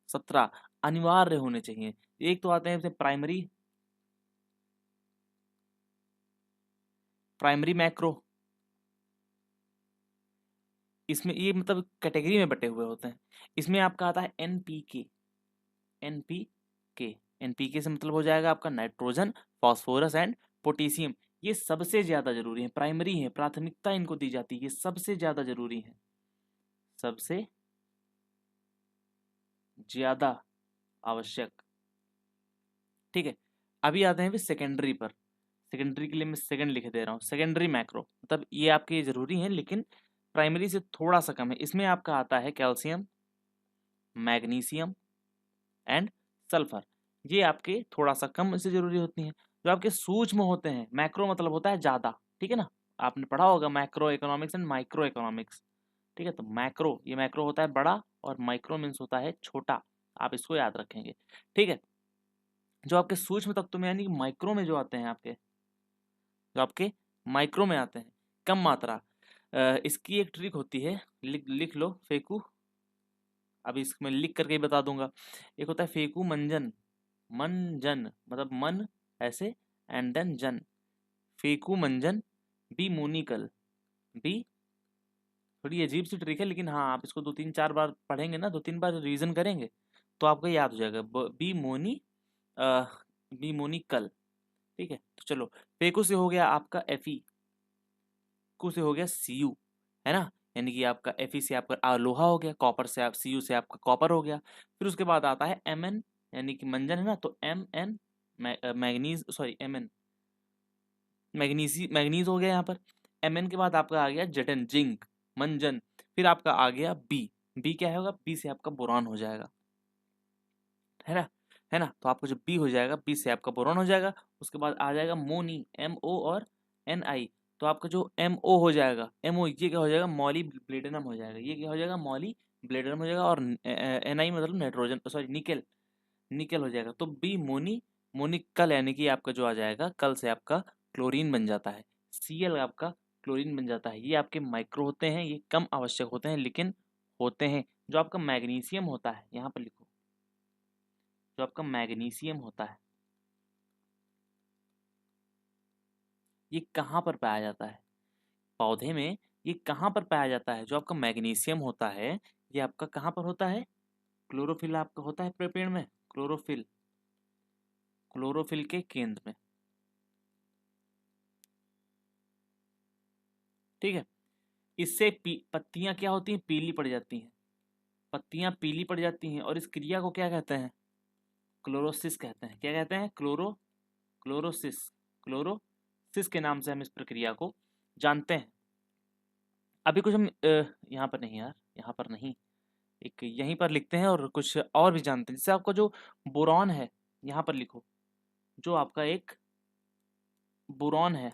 17, अनिवार्य होने चाहिए। एक तो आते हैं प्राइमरी, प्राइमरी मैक्रो, इसमें ये मतलब कैटेगरी में बटे हुए होते हैं। इसमें आपका आता है एनपीके, एनपीके, एनपीके से मतलब हो जाएगा आपका नाइट्रोजन, फास्फोरस एंड पोटेशियम। ये सबसे ज्यादा जरूरी है, प्राइमरी है, प्राथमिकता इनको दी जाती है, ये सबसे ज्यादा जरूरी है, सबसे ज्यादा आवश्यक। ठीक है, अभी आते हैं फिर सेकेंडरी पर। सेकेंडरी के लिए मैं सेकंड लिख दे रहा हूँ, सेकेंडरी मैक्रो, मतलब ये आपके जरूरी हैं लेकिन प्राइमरी से थोड़ा सा कम है। इसमें आपका आता है कैल्शियम, मैग्नीशियम एंड सल्फर। ये आपके थोड़ा सा कम से जरूरी होती हैं। जो आपके सूक्ष्म होते हैं, मैक्रो मतलब होता है ज्यादा, ठीक है ना। आपने पढ़ा होगा macro economics and micro economics. ठीक है, तो मैक्रो, ये मैक्रो होता है बड़ा, और माइक्रो मीन्स होता है छोटा। आप इसको याद रखेंगे। ठीक है, जो आपके सूक्ष्म तत्व में यानी कि माइक्रो में जो आते हैं आपके, जो आपके माइक्रो में आते हैं, कम मात्रा, इसकी एक ट्रिक होती है, लिख लिख लो फेकू। अभी इसमें लिख करके ही बता दूंगा। एक होता है फेकू मंजन, मंजन मतलब मन ऐसे एंड देन जन, फेकू मंजन, बी मोनिकल। बी थोड़ी अजीब सी ट्रिक है, लेकिन हाँ आप इसको 2 3 4 बार पढ़ेंगे ना, 2 3 बार रिवीजन करेंगे तो आपको याद हो जाएगा। बी मोनी अ, बी मोनिकल। ठीक है, तो चलो, फेकू से हो गया आपका एफई, कू से हो गया सीयू, है ना, यानी कि आपका एफई से आपका लोहा हो गया, कॉपर से आप सीयू से आपका कॉपर हो गया। फिर उसके बाद आता है एम एन, यानी कि मंजन है ना, तो M N manganese, sorry M N manganese हो गया यहाँ पर। एम एन के बाद आपका आ गया जटन जिंक मंजन। फिर आपका आ गया बी, बी क्या होगा, बी से आपका बोरॉन हो जाएगा, है ना, है ना, तो आपको जब बी हो जाएगा, बी से आपका बोरॉन हो जाएगा। उसके बाद आ जाएगा मोनी, एम ओ और एन आई, तो आपका जो एम ओ हो जाएगा, एम ओ ये क्या हो जाएगा, मॉली ब्लेडेनम हो जाएगा, ये क्या हो जाएगा, मॉली ब्लेडेनम हो जाएगा। और एन आई मतलब नाइट्रोजन, सॉरी निकेल, निकेल हो जाएगा। तो बी मोनी, मोनिकल यानी कि आपका जो आ जाएगा, कल से आपका क्लोरीन बन जाता है, सी एल आपका क्लोरीन बन जाता है। ये आपके माइक्रो होते हैं, ये कम आवश्यक होते हैं लेकिन होते हैं। जो आपका मैग्नीशियम होता है, यहाँ पर लिखो, जो आपका मैग्नीशियम होता है, ये कहाँ पर पाया जाता है, पौधे में ये कहाँ पर पाया जाता है, जो आपका मैग्नीशियम होता है ये आपका कहाँ पर होता है, क्लोरोफिल आपका होता है पेड़ में, क्लोरोफिल, क्लोरोफिल के केंद्र में। ठीक है, इससे पत्तियां क्या होती हैं, पीली पड़ जाती हैं, पत्तियां पीली पड़ जाती हैं, और इस क्रिया को क्या कहते हैं, क्लोरोसिस कहते हैं। क्या कहते हैं, क्लोरोसिस, क्लोरोसिस के नाम से हम इस प्रक्रिया को जानते हैं। अभी कुछ हम यहाँ पर नहीं यार, यहाँ पर नहीं, एक यहीं पर लिखते हैं और कुछ और भी जानते हैं। जैसे आपका जो बोरॉन है, यहाँ पर लिखो, जो आपका एक बोरॉन है,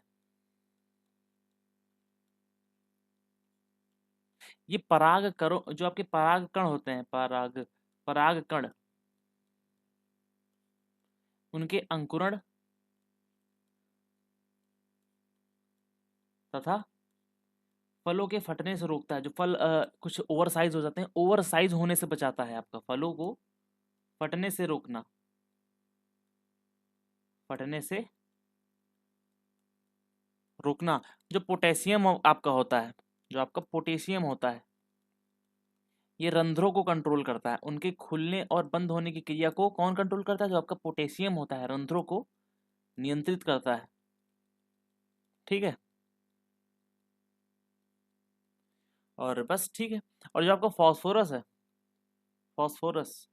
ये पराग करो, जो आपके पराग कण होते हैं, पराग कण, उनके अंकुरण तथा फलों के फटने से रोकता है। जो फल कुछ ओवर साइज हो जाते हैं, ओवर साइज होने से बचाता है आपका, फलों को फटने से रोकना, फटने से रोकना। जो पोटेशियम आपका होता है, जो आपका पोटेशियम होता है, ये रंध्रों को कंट्रोल करता है, उनके खुलने और बंद होने की क्रिया को कौन कंट्रोल करता है, जो आपका पोटेशियम होता है, रंध्रों को नियंत्रित करता है। ठीक है, और बस ठीक है। और जो आपका फास्फोरस है, फास्फोरस,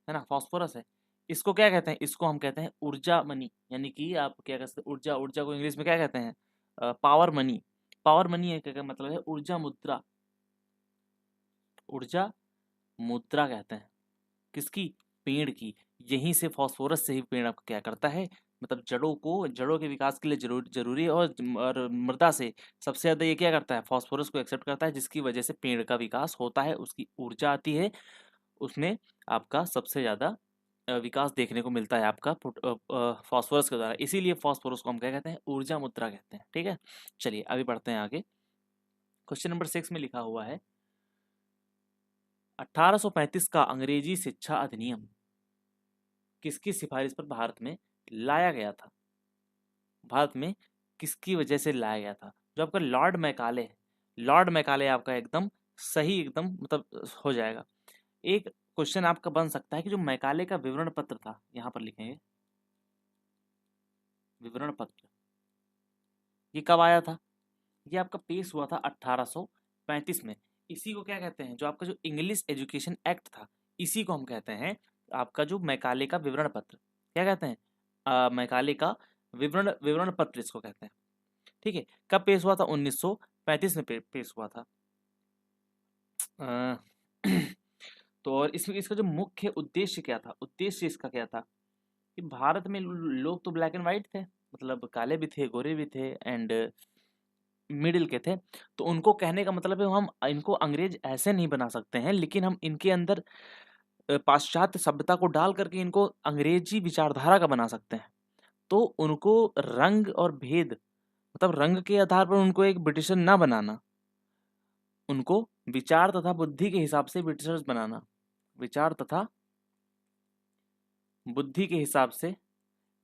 है ना, फास्फोरस है, इसको क्या कहते हैं, इसको हम कहते हैं ऊर्जा मनी, यानी कि आप क्या कहते हैं, ऊर्जा, ऊर्जा को इंग्लिश में क्या कहते हैं, पावर मनी। पावर मनी है, क्या मतलब है, ऊर्जा मुद्रा, ऊर्जा मुद्रा कहते हैं, किसकी, पेड़ की। यहीं से फास्फोरस से ही पेड़ आपका क्या करता है, मतलब जड़ों को, जड़ों के विकास के लिए जरूरी है। और मृदा से सबसे ज्यादा ये क्या करता है, फास्फोरस को एक्सेप्ट करता है, जिसकी वजह से पेड़ का विकास होता है, उसकी ऊर्जा आती है, उसमें आपका सबसे ज्यादा विकास देखने को मिलता है आपका फास्फोरस के द्वारा। इसीलिए फास्फोरस को हम क्या कहते हैं, ऊर्जा मुद्रा कहते हैं। ठीक है, चलिए अभी पढ़ते हैं आगे। क्वेश्चन नंबर 6 में लिखा हुआ है, 1835 का अंग्रेजी शिक्षा अधिनियम किसकी सिफारिश पर भारत में लाया गया था, भारत में किसकी वजह से लाया गया था। जो आपका लॉर्ड मैकाले है, लॉर्ड मैकाले आपका एकदम सही, एकदम मतलब हो जाएगा। एक क्वेश्चन आपका बन सकता है कि जो मैकाले का विवरण पत्र था, यहाँ पर लिखेंगे विवरण पत्र, ये कब आया था, ये आपका पेश हुआ था 1835 में। इसी को क्या कहते हैं, जो आपका जो इंग्लिश एजुकेशन एक्ट था, इसी को हम कहते हैं आपका जो मैकाले का विवरण पत्र। क्या कहते हैं, मैकाले का विवरण, विवरण पत्र इसको कहते हैं। ठीक है, कब पेश हुआ था, 1935 में पेश हुआ था। अ, तो और इसमें इसका जो मुख्य उद्देश्य क्या था, उद्देश्य इसका क्या था, कि भारत में लोग तो ब्लैक एंड वाइट थे, मतलब काले भी थे, गोरे भी थे, एंड मिडिल के थे। तो उनको कहने का मतलब है, हम इनको अंग्रेज ऐसे नहीं बना सकते हैं, लेकिन हम इनके अंदर पाश्चात्य सभ्यता को डाल करके इनको अंग्रेजी विचारधारा का बना सकते हैं। तो उनको रंग और भेद, मतलब रंग के आधार पर उनको एक ब्रिटिशर ना बनाना, उनको विचार तथा बुद्धि के हिसाब से ब्रिटिशर्स बनाना, विचार तथा बुद्धि के हिसाब से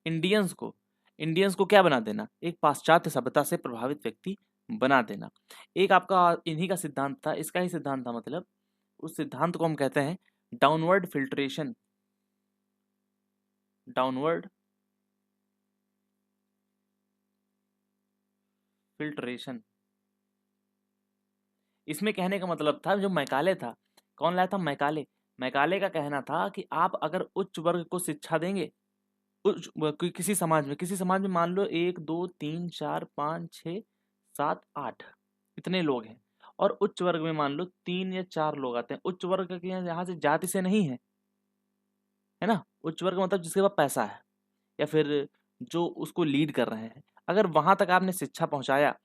इंडियंस को इंडियंस को क्या बना देना, एक पाश्चात्य सभ्यता से प्रभावित व्यक्ति बना देना। एक आपका इन्हीं का सिद्धांत था, इसका ही सिद्धांत था, मतलब उस सिद्धांत को हम कहते हैं डाउनवर्ड फिल्ट्रेशन। Downward filtration. इसमें कहने का मतलब था, जो मैकाले था, कौन लाया था, मैकाले। मैकाले का कहना था कि आप अगर उच्च वर्ग को शिक्षा देंगे, किसी समाज में मान लो 1 2 3 4 5 6 7 8 इतने लोग हैं, और उच्च वर्ग में मान लो 3 या 4 लोग आते हैं। उच्च वर्ग के यहाँ से जाति से नहीं है, है ना। उच्च वर्ग मतलब जिसके पास पैसा है, या फिर जो उसको लीड कर रहे हैं। अगर वहां तक आपने शिक्षा पहुंचाया,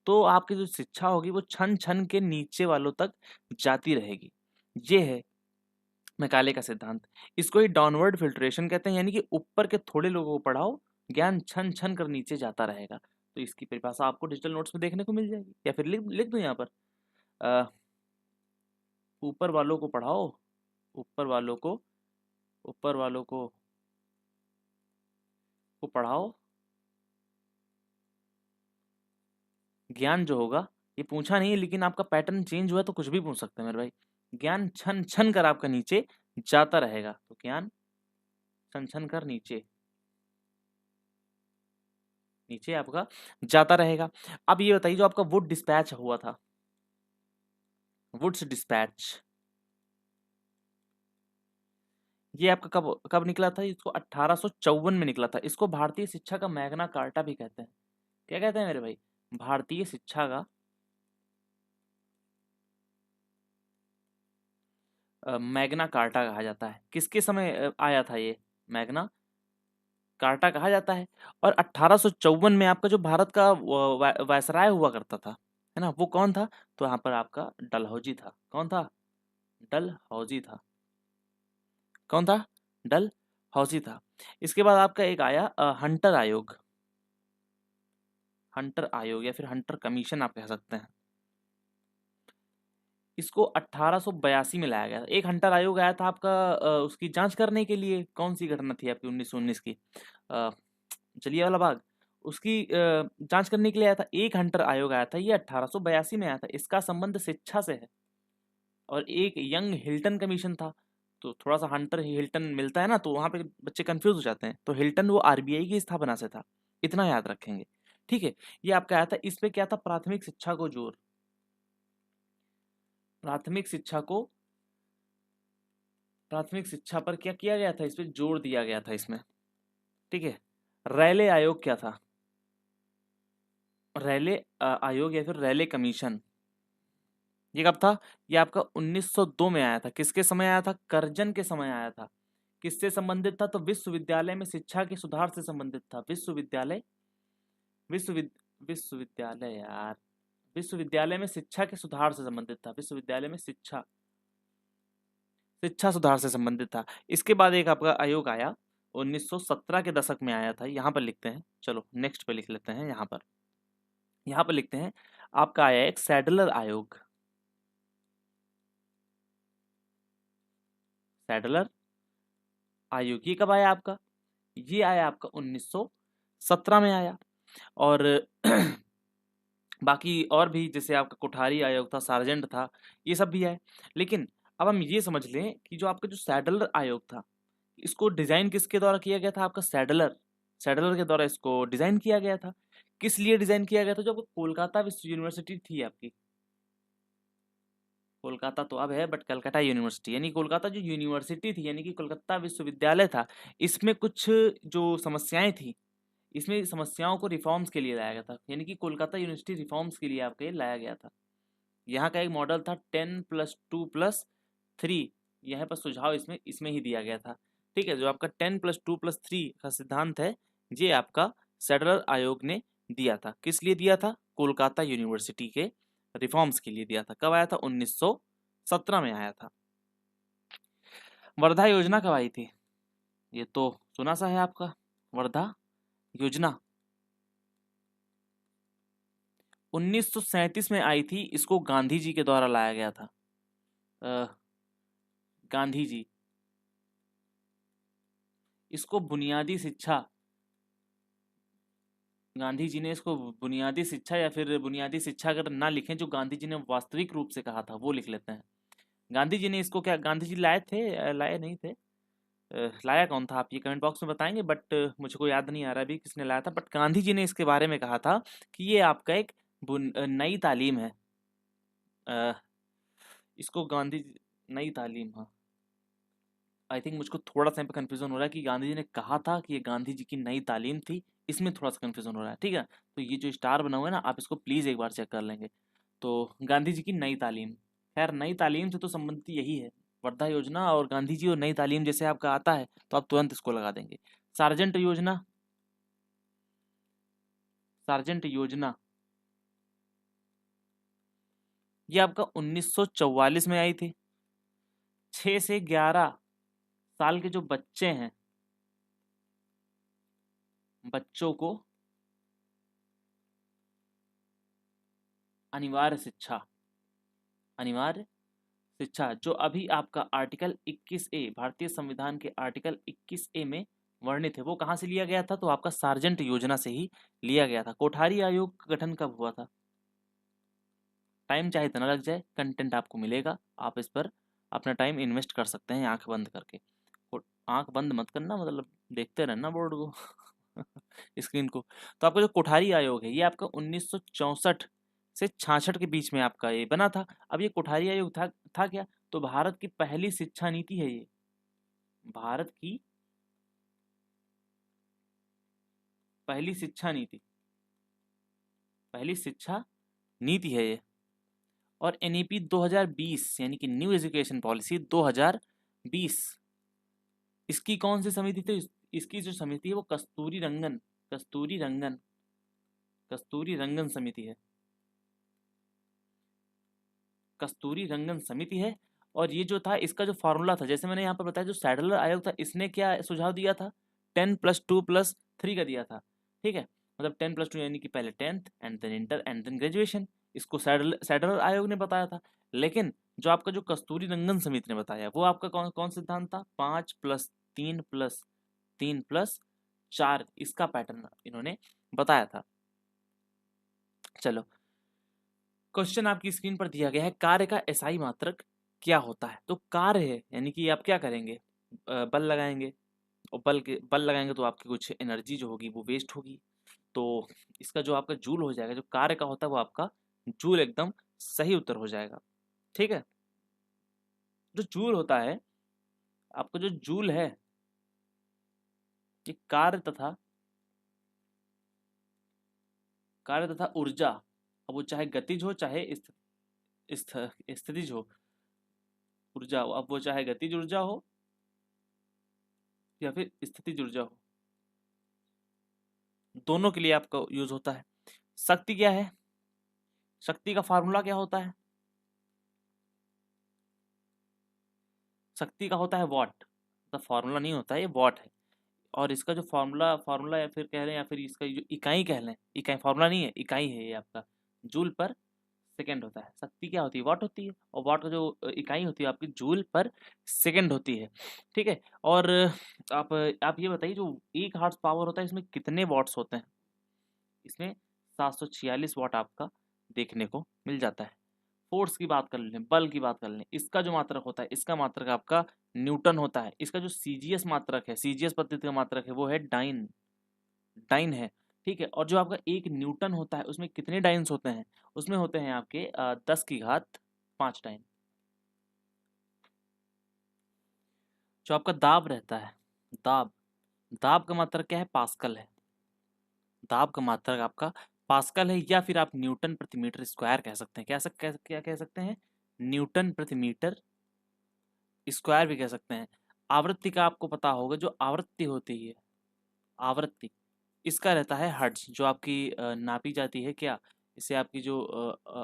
तो आपकी जो शिक्षा होगी वो छन छन के नीचे वालों तक जाती रहेगी। ये है मैकाले का सिद्धांत। इसको ही डाउनवर्ड फिल्ट्रेशन कहते हैं, यानी कि ऊपर के थोड़े लोगों को पढ़ाओ, ज्ञान छन छन कर नीचे जाता रहेगा। तो इसकी परिभाषा आपको डिजिटल नोट्स में देखने को मिल जाएगी, या फिर लिख लिख दूं यहाँ पर। अ, ऊपर वालों को पढ़ाओ, ऊपर वालों को ऊपर वालों को पढ़ाओ, ज्ञान जो होगा, ये पूछा नहीं है, लेकिन आपका पैटर्न चेंज हुआ तो कुछ भी पूछ सकते हैं मेरे भाई। ज्ञान छन छन कर आपका नीचे जाता रहेगा, तो ज्ञान छन छन कर नीचे नीचे आपका जाता रहेगा। अब ये बताइए, जो आपका वुड डिस्पैच हुआ था, वुड्स डिस्पैच, ये आपका कब कब निकला था, इसको 1854 में निकला था। इसको भारतीय शिक्षा का मैग्ना कार्टा भी कहते हैं। क्या कहते हैं मेरे भाई, भारतीय शिक्षा का मैग्ना कार्टा कहा जाता है। किसके समय आया था ये मैग्ना कार्टा कहा जाता है। और 1854 में आपका जो भारत का वायसराय हुआ करता था, है ना, वो कौन था, तो यहाँ पर आपका डलहौजी था। कौन था, डलहौजी था। कौन था, डलहौजी था। इसके बाद आपका एक आया हंटर आयोग, हंटर आयोग या फिर हंटर कमीशन आप कह सकते हैं। इसको 1882 में लाया गया था। एक हंटर आयोग आया था आपका उसकी जांच करने के लिए। कौन सी घटना थी आपकी 1919 की, अ, जलियांवाला बाग, उसकी जांच करने के लिए आया था। एक हंटर आयोग आया था, ये 1882 में आया था। इसका संबंध शिक्षा से है। और एक यंग हिल्टन कमीशन था। तो थोड़ा सा हंटर हिल्टन मिलता है ना, तो वहां पे बच्चे कंफ्यूज हो जाते हैं। तो हिल्टन वो आरबीआई की स्थापना से था, इतना याद रखेंगे। ठीक है, ये आपका आया था। इस पे क्या था, प्राथमिक शिक्षा को जोर, प्राथमिक शिक्षा को प्राथमिक शिक्षा पर क्या किया गया था, इस पे जोर दिया गया था इसमें। ठीक है। रैले आयोग क्या था, रैले आयोग या फिर रैले कमीशन, ये कब था, ये आपका 1902 में आया था। किसके समय आया था, करजन के समय आया था। किससे संबंधित था, तो विश्वविद्यालय में शिक्षा के सुधार से संबंधित था। विश्वविद्यालय विश्वविद विश्वविद्यालय यार, विश्वविद्यालय में शिक्षा के सुधार से संबंधित था। विश्वविद्यालय में शिक्षा शिक्षा सुधार से संबंधित था। इसके बाद एक आपका आयोग आया, 1917 के दशक में आया था। यहाँ पर लिखते हैं, चलो नेक्स्ट पे लिख लेते हैं। यहाँ पर लिखते हैं, आपका आया एक सैडलर आयोग। सैडलर आयोग ये कब आया आपका, ये आया आपका 1917 में आया। और बाकी और भी, जैसे आपका कोठारी आयोग था, सार्जेंट था, ये सब भी आए। लेकिन अब हम ये समझ लें कि जो आपका जो सैडलर आयोग था, इसको डिजाइन किसके द्वारा किया गया था, आपका सैडलर सैडलर के द्वारा इसको डिजाइन किया गया था। किस लिए डिजाइन किया गया था, जो आपको कोलकाता विश्व यूनिवर्सिटी थी आपकी, कोलकाता तो अब है बट कलकत्ता यूनिवर्सिटी, यानी कोलकाता जो यूनिवर्सिटी थी, यानी कि कोलकाता विश्वविद्यालय था, इसमें कुछ जो समस्याएं थी, इसमें समस्याओं को रिफॉर्म्स के लिए लाया गया था। यानी कि कोलकाता यूनिवर्सिटी रिफॉर्म्स के लिए आपके लाया गया था। यहाँ का एक मॉडल था 10+2+3, यहाँ पर सुझाव इसमें इसमें ही दिया गया था। ठीक है, जो आपका 10+2+3 का सिद्धांत है, ये आपका सैडलर आयोग ने दिया था। किस लिए दिया था, कोलकाता यूनिवर्सिटी के रिफॉर्म्स के लिए दिया था। कब आया था, 1917 में आया था। वर्धा योजना कब आई थी, ये तो सुना सा है आपका, वर्धा योजना 1937 में आई थी। इसको गांधी जी के द्वारा लाया गया था। गांधी जी, इसको बुनियादी शिक्षा, गांधी जी ने इसको बुनियादी शिक्षा, या फिर बुनियादी शिक्षा अगर ना लिखें, जो गांधी जी ने वास्तविक रूप से कहा था वो लिख लेते हैं। गांधी जी ने इसको क्या, गांधी जी लाए थे, लाए नहीं थे, लाया कौन था आप ये कमेंट बॉक्स में बताएंगे, बट मुझे को याद नहीं आ रहा अभी किसने लाया था, बट गांधी जी ने इसके बारे में कहा था कि ये आपका एक नई तालीम है। अ, इसको गांधी नई तालीम, हाँ, आई थिंक मुझको थोड़ा सा कंफ्यूजन हो रहा है कि गांधी जी ने कहा था कि ये गांधी जी की नई तालीम थी, इसमें थोड़ा सा कंफ्यूजन हो रहा है। ठीक है, तो ये जो स्टार बना हुआ है ना, आप इसको प्लीज़ एक बार चेक कर लेंगे। तो गांधी जी की नई तालीम, खैर नई तालीम से तो संबंधित यही है, वर्धा योजना और गांधी जी और नई तालीम जैसे आपका आता है तो आप तुरंत इसको लगा देंगे। सार्जेंट योजना, सार्जेंट योजना ये आपका 1944 में आई थी। 6 से 11 साल के जो बच्चे हैं, बच्चों को अनिवार्य शिक्षा, अनिवार्य शिक्षा, जो अभी आपका आर्टिकल 21A, भारतीय संविधान के आर्टिकल 21A में वर्णित है, वो कहाँ से लिया गया था, तो आपका सार्जेंट योजना से ही लिया गया था। कोठारी आयोग का गठन कब हुआ था? टाइम चाहे इतना लग जाए, कंटेंट आपको मिलेगा, आप इस पर अपना टाइम इन्वेस्ट कर सकते हैं आंख बंद करके। आंख बंद मत करना, मतलब देखते रहना बोर्ड को स्क्रीन को। तो आपका जो कोठारी आयोग है, ये आपका 1964 से 66 के बीच में आपका ये बना था। अब ये कोठारी आयोग था क्या, तो भारत की पहली शिक्षा नीति है ये, भारत की पहली शिक्षा नीति, पहली शिक्षा नीति है ये। और एनईपी 2020 यानी कि न्यू एजुकेशन पॉलिसी 2020, इसकी कौन सी समिति थी? इसकी जो समिति है वो कस्तूरी रंगन समिति है, कस्तूरी रंगन समिति है। और ये जो था, इसका जो फॉर्मूला था, जैसे मैंने यहाँ पर बताया, जो सैडलर आयोग था इसने क्या सुझाव दिया था, 10+2+3 का दिया था। ठीक है, मतलब 10+2 यानी कि पहले 10th and then inter and then graduation, इसको सैडलर आयोग ने बताया था। लेकिन जो आपका जो कस्तूरी रंगन समिति ने बताया, वो आपका कौन कौन सिद्धांत था, 5+3+3+4, इसका पैटर्न इन्होंने बताया था। चलो, क्वेश्चन आपकी स्क्रीन पर दिया गया है, कार्य का एसआई मात्रक क्या होता है? तो कार्य है यानी कि आप क्या करेंगे, बल लगाएंगे, और बल लगाएंगे तो आपकी कुछ एनर्जी जो होगी वो वेस्ट होगी। तो इसका जो आपका जूल हो जाएगा, जो कार्य का होता है वो आपका जूल एकदम सही उत्तर हो जाएगा। ठीक है, जो जूल होता है, आपका जो जूल है, ये कार्य तथा ऊर्जा, अब वो चाहे गतिज हो चाहे स्थितिज हो, ऊर्जा, अब वो चाहे गतिज ऊर्जा हो या फिर स्थितिज ऊर्जा हो, दोनों के लिए आपका यूज होता है। शक्ति क्या है, शक्ति का फार्मूला क्या होता है? शक्ति का होता है वॉट, तो फार्मूला नहीं होता है, ये वॉट है। और इसका जो फार्मूला फार्मूला या फिर कह रहे हैं, या फिर इसका जो इकाई कह लें, इकाई फार्मूला नहीं है, इकाई है ये आपका, जूल पर सेकंड होता है। शक्ति क्या होती है, वाट होती है, और वाट का जो इकाई होती है आपकी जूल पर सेकंड होती है। ठीक है, और आप ये बताइए, जो 1 हॉर्स पावर होता है, इसमें कितने वॉट्स होते हैं? इसमें 746 वाट आपका देखने को मिल जाता है। फोर्स की बात कर लें, बल की बात कर लें, इसका जो मात्रक होता है, इसका मात्रक आपका न्यूटन होता है। इसका जो सीजीएस मात्रक है, सीजीएस पद्धति का मात्रक है, वो है डाइन, डाइन है। ठीक है, और जो आपका 1 न्यूटन होता है, उसमें कितने डाइन्स होते हैं? उसमें होते हैं आपके 10 की घात 5 डाइन। जो आपका दाब रहता है, दाब, दाब का मात्रक क्या है, पास्कल है। दाब का मात्रक आपका पास्कल है, या फिर आप न्यूटन प्रति मीटर स्क्वायर कह सकते हैं। क्या कह सकते हैं, न्यूटन प्रति मीटर स्क्वायर भी कह सकते हैं। आवृत्ति का आपको पता होगा, जो आवृत्ति होती है, आवृत्ति, इसका रहता है हर्ट्ज, जो आपकी नापी जाती है क्या, इससे आपकी जो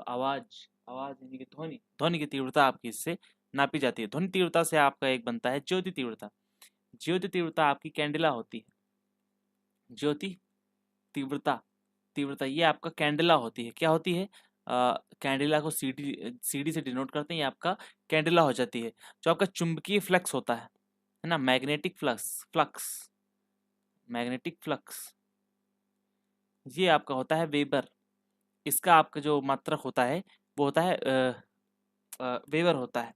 आवाज, आवाज यानी कि ध्वनि, ध्वनि की तीव्रता आपकी इससे नापी जाती है। ध्वनि तीव्रता से आपका एक बनता है ज्योति तीव्रता। ज्योति तीव्रता आपकी कैंडिला होती है, ज्योति तीव्रता, तीव्रता ये आपका कैंडिला होती है। क्या होती है, कैंडिला को सीडी सीडी से डिनोट करते हैं, ये आपका कैंडिला हो जाती है। जो आपका चुंबकीय फ्लक्स होता है ना, magnetic flux, flux magnetic flux ये आपका होता है वेबर। इसका आपका जो मात्रक होता है वो होता है वेबर होता है।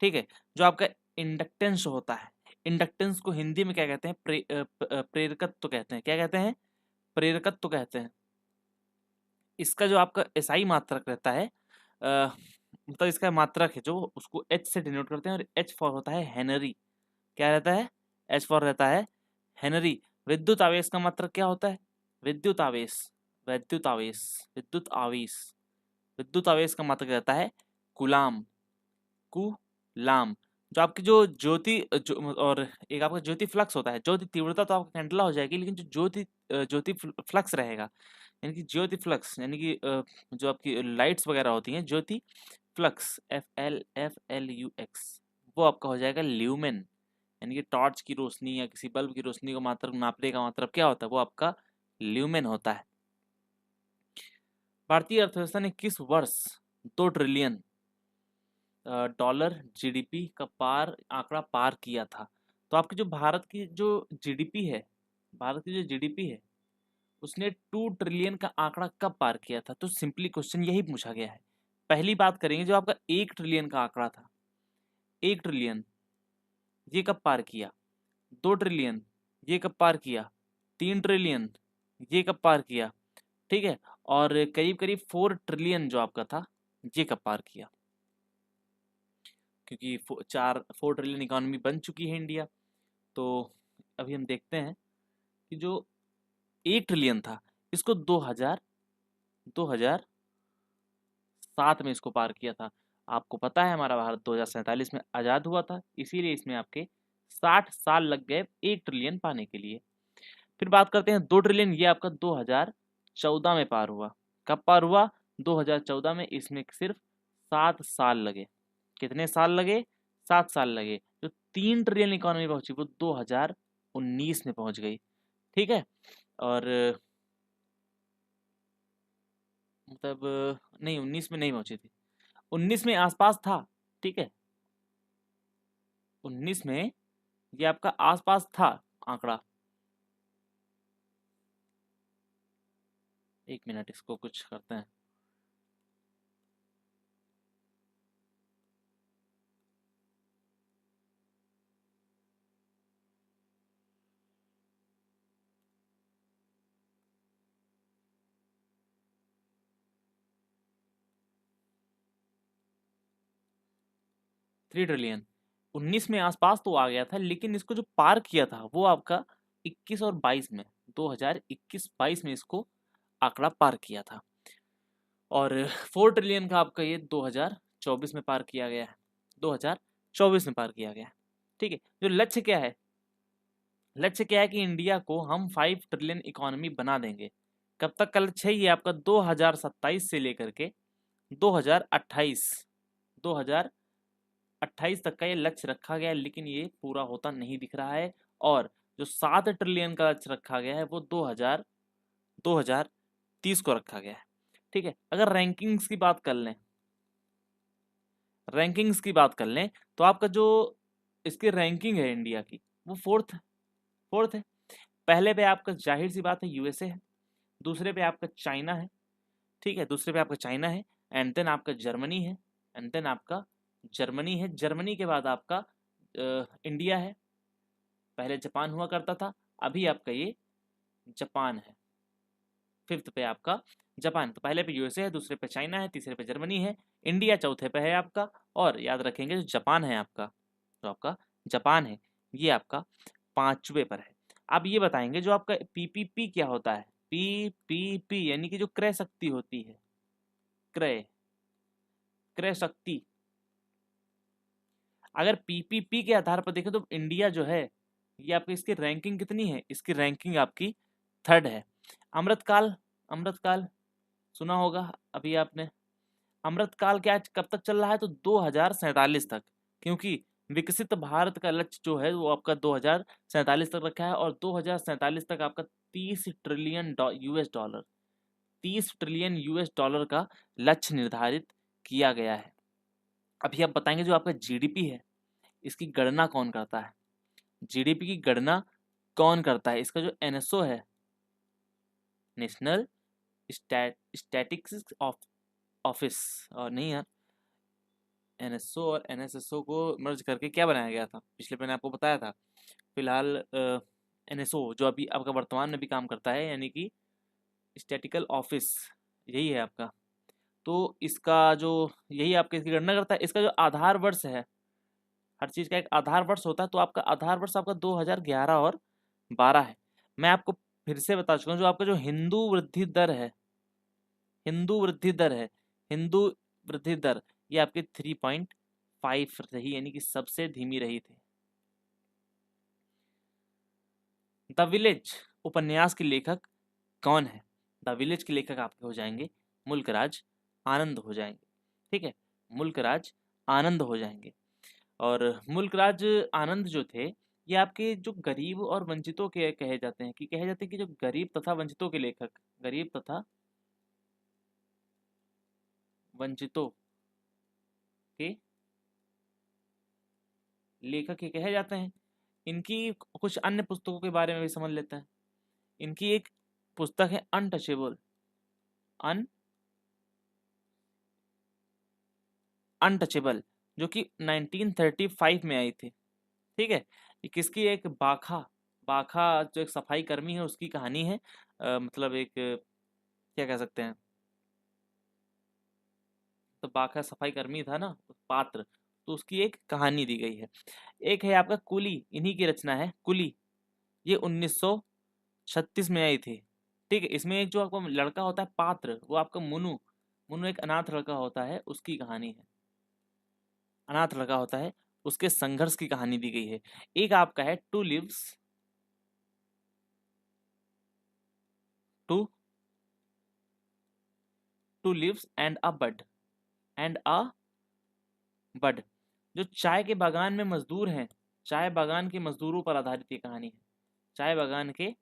ठीक है। जो आपका इंडक्टेंस होता है, इंडक्टेंस को हिंदी में क्या कहते हैं? प्रेरकत्व कहते हैं। क्या कहते हैं? प्रेरकत्व कहते हैं। इसका जो आपका एसआई मात्रक रहता है, मतलब इसका मात्रक है जो उसको एच से डिनोट करते हैं, और एच फॉर होता है हेनरी। क्या रहता है? एच फॉर रहता है हेनरी। विद्युत आवेश का मात्रक क्या होता है? विद्युत आवेश, विद्युत आवेश, विद्युत आवेश, विद्युत आवेश का मात्रक रहता है कूलाम, कूलाम। जो आपकी जो ज्योति और एक आपका ज्योति फ्लक्स होता है, ज्योति तीव्रता तो आपका कैंडला हो जाएगी, लेकिन जो ज्योति फ्लक्स रहेगा, यानी कि ज्योति फ्लक्स, यानी कि जो आपकी लाइट्स वगैरह होती हैं, ज्योति फ्लक्स, FLUX, वो आपका हो जाएगा ल्यूमेन। यानी कि टॉर्च की रोशनी या किसी बल्ब की रोशनी को मात्रक नापने का मतलब क्या होता है? वो आपका ल्यूमेन होता है। भारतीय अर्थव्यवस्था ने किस वर्ष 2 ट्रिलियन डॉलर जीडीपी का आंकड़ा पार किया था? तो आपकी जो भारत की जो जीडीपी है, भारत की जो जीडीपी है, उसने 2 ट्रिलियन का आंकड़ा कब पार किया था? तो सिंपली क्वेश्चन यही पूछा गया है। पहली बात करेंगे, जो आपका 1 ट्रिलियन का आंकड़ा था, 1 ट्रिलियन ये कब पार किया? 2 ट्रिलियन ये कब पार किया? 3 ट्रिलियन ये कब पार किया? ठीक है। और करीब करीब 4 ट्रिलियन जो आपका था, ये कब पार किया? क्योंकि 4 ट्रिलियन इकोनॉमी बन चुकी है इंडिया। तो अभी हम देखते हैं कि जो 1 ट्रिलियन था, इसको 2007 में इसको पार किया था। आपको पता है हमारा भारत 2047 में आज़ाद हुआ था, इसीलिए इसमें आपके 60 साल लग गए 1 ट्रिलियन पाने के लिए। फिर बात करते हैं 2 ट्रिलियन, ये आपका 2014 में पार हुआ। कब पार हुआ? 2014 में। इसमें सिर्फ 7 साल लगे। कितने साल लगे? 7 साल लगे। जो 3 ट्रिलियन इकोनॉमी पहुंची वो 2019 में पहुंच गई। ठीक है। और मतलब नहीं, 19 में नहीं पहुंची थी, 19 में आसपास था। ठीक है, 19 में ये आपका आसपास था आंकड़ा। 1 मिनट, इसको कुछ करते हैं। थ्री ट्रिलियन 19 में आसपास तो आ गया था, लेकिन इसको जो पार किया था वो आपका 21 और 22 में, 2021-22 में इसको आंकड़ा पार किया था। और 4 ट्रिलियन का आपका ये 2024 में पार किया गया है, 2024 में पार किया गया है। ठीक है। जो लक्ष्य क्या है? लक्ष्य क्या है कि इंडिया को हम 5 ट्रिलियन इकोनॉमी बना देंगे। कब तक का लक्ष्य है? ये आपका 2027 से लेकर के 2028 2028 तक का ये लक्ष्य रखा गया है, लेकिन ये पूरा होता नहीं दिख रहा है। और जो 7 ट्रिलियन का लक्ष्य रखा गया है वो 2030 को रखा गया है। ठीक है। अगर रैंकिंग्स की बात कर लें तो आपका जो इसकी रैंकिंग है इंडिया की, वो फोर्थ है। पहले पे आपका जाहिर सी बात है यूएसए है, दूसरे पे आपका चाइना है। ठीक है, दूसरे पे आपका चाइना है, एंड देन आपका जर्मनी है, जर्मनी के बाद आपका इंडिया है। पहले जापान हुआ करता था, अभी आपका ये जापान है। 5th पे आपका जापान। तो पहले पे यूएसए है, दूसरे पे चाइना है, तीसरे पे जर्मनी है, इंडिया चौथे पे है आपका। और याद रखेंगे जो जापान है आपका, जो आपका जापान है, ये आपका 5वें पर है। अब ये बताएंगे जो आपका पीपीपी क्या होता है? पीपीपी यानी कि जो क्रय शक्ति होती है, क्रय क्रय शक्ति। अगर पीपीपी के आधार पर देखें तो इंडिया जो है, ये आपकी इसकी रैंकिंग कितनी है? इसकी रैंकिंग आपकी 3rd है। अमृतकाल, अमृतकाल सुना होगा अभी आपने। अमृतकाल क्या कब तक चल रहा है? तो 2047 तक, क्योंकि विकसित भारत का लक्ष्य जो है वो आपका 2047 तक रखा है। और 2047 तक आपका 30 trillion US dollar, 30 trillion US dollar का लक्ष्य निर्धारित किया गया है। अभी आप बताएंगे जो आपका जीडीपी है, इसकी गणना कौन करता है? जीडीपी की गणना कौन करता है? इसका जो एनएसओ है, नेशनल स्टैटिस्टिक्स ऑफिस, और नहीं यार, एनएसओ और एनएसएसओ को मर्ज करके क्या बनाया गया था, पिछले मैंने आपको बताया था। फिलहाल एनएसओ जो अभी आपका वर्तमान में भी काम करता है, यानी कि स्टैटिकल ऑफिस, यही है आपका। तो इसका जो, यही आपके इसकी गणना करता है। इसका जो आधार वर्ष है, हर चीज़ का एक आधार वर्ष होता है, तो आपका आधार वर्ष आपका 2011 और 12 है। मैं आपको फिर से बता चुका हूँ, जो आपका जो हिंदू वृद्धि दर है, हिंदू वृद्धि दर है, हिंदू वृद्धि दर, ये आपकी 3.5 रही, यानी कि सबसे धीमी रही थी। द विलेज उपन्यास के लेखक कौन है? द विलेज के लेखक आपके हो जाएंगे मुल्कराज आनंद हो जाएंगे। ठीक है, मुल्कराज आनंद हो जाएंगे। और मुल्कराज आनंद जो थे, ये आपके जो गरीब और वंचितों के कहे जाते हैं, कि जो गरीब तथा वंचितों के लेखक, गरीब तथा वंचितों के लेखक ये कहे जाते हैं। इनकी कुछ अन्य पुस्तकों के बारे में भी समझ लेते हैं। इनकी एक पुस्तक है अनटचेबल, अन अनटचेबल, जो कि 1935 में आई थी। ठीक है, ये किसकी, एक बाखा, बाखा जो एक सफाई कर्मी है उसकी कहानी है। मतलब एक क्या कह सकते हैं, तो बाखा सफाई कर्मी था ना, पात्र, तो उसकी एक कहानी दी गई है। एक है आपका कुली, इन्हीं की रचना है कुली, ये 1936 में आई थी। ठीक है, इसमें एक जो आपका लड़का होता है पात्र, वो आपका मुनु, मुनु एक अनाथ लड़का होता है, उसकी कहानी है। अनाथ लड़का होता है, उसके संघर्ष की कहानी दी गई है। एक आपका है two two leaves and a bud, and a bud, जो चाय के बागान में मजदूर हैं, चाय बागान के मजदूरों पर आधारित ये कहानी है। चाय बागान के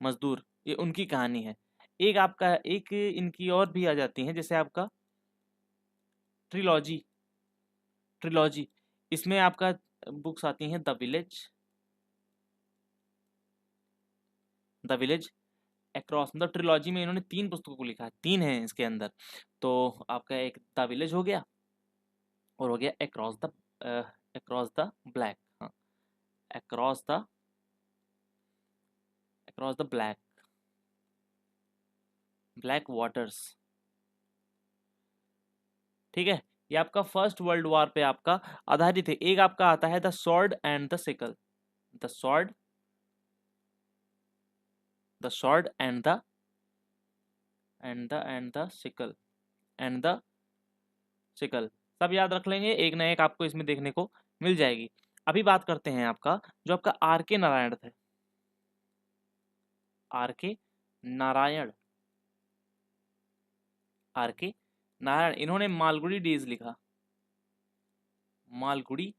मजदूर, ये उनकी कहानी है। एक आपका, एक इनकी और भी आ जाती हैं, जैसे आपका ट्रिलॉजी, ट्रिलॉजी, इसमें आपका बुक्स आती हैं द विलेज अक्रॉस, मतलब ट्रिलॉजी में इन्होंने 3 पुस्तकों को लिखा है, 3 हैं इसके अंदर। तो आपका एक द विलेज हो गया, और हो गया अक्रॉस द ब्लैक, हाँ, across the across the black waters. ठीक है, ये आपका फर्स्ट वर्ल्ड वॉर पे आपका आधारित है। एक आपका आता है the sword and the sickle, the sword, the sword and the sickle, and the sickle, सब याद रख लेंगे, एक ना एक आपको इसमें देखने को मिल जाएगी। अभी बात करते हैं आपका, जो आपका आर के नारायण थे, आर के नारायण, आर के नारायण, इन्होंने मालगुडी डेज लिखा, मालगुडी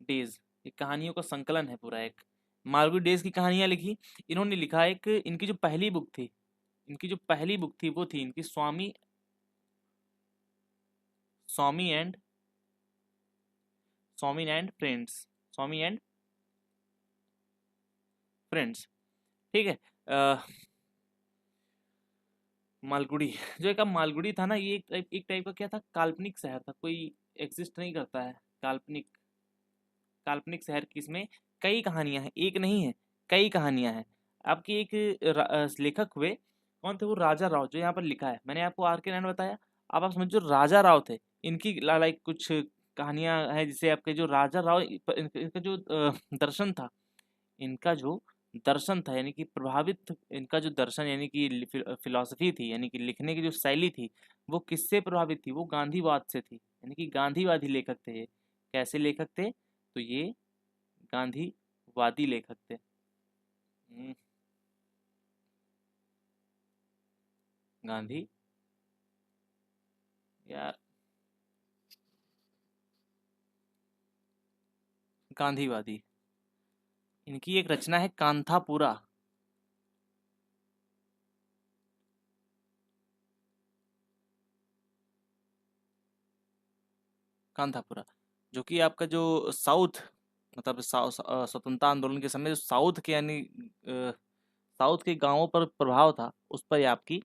डेज, ये कहानियों का संकलन है पूरा एक। मालगुडी डेज की कहानियां लिखी इन्होंने, लिखा एक, इनकी जो पहली बुक थी, इनकी जो पहली बुक थी वो थी इनकी Swami, Swami and Swami and friends, Swami and friends. ठीक है, मालगुडी, जो एक मालगुडी था ना, ये एक टाइप का क्या था, काल्पनिक शहर था, कोई एग्जिस्ट नहीं करता है, काल्पनिक, काल्पनिक शहर की इसमें कई कहानियां हैं, एक नहीं है, कई कहानियां हैं। आपकी एक लेखक हुए, कौन थे वो, राजा राव, जो यहाँ पर लिखा है, मैंने आपको आर के नारायण बताया। अब आप समझो राजा राव थे, इनकी लाइक कुछ कहानियां हैं, जिसे आपके जो राजा राव, इनका जो दर्शन था, इनका जो दर्शन था, यानी कि प्रभावित, इनका जो दर्शन यानी कि फिलॉसफी थी, यानी कि लिखने की जो शैली थी, वो किससे प्रभावित थी, वो गांधीवाद से थी, यानी कि गांधीवादी लेखक थे ये। कैसे लेखक थे, तो ये गांधीवादी लेखक थे। गांधी, यार, गांधीवादी, इनकी एक रचना है कांथापुरा, कांथापुरा, जो कि आपका जो साउथ मतलब स्वतंत्रता आंदोलन के समय जो साउथ के यानी साउथ के गांवों पर प्रभाव था, उस पर ये आपकी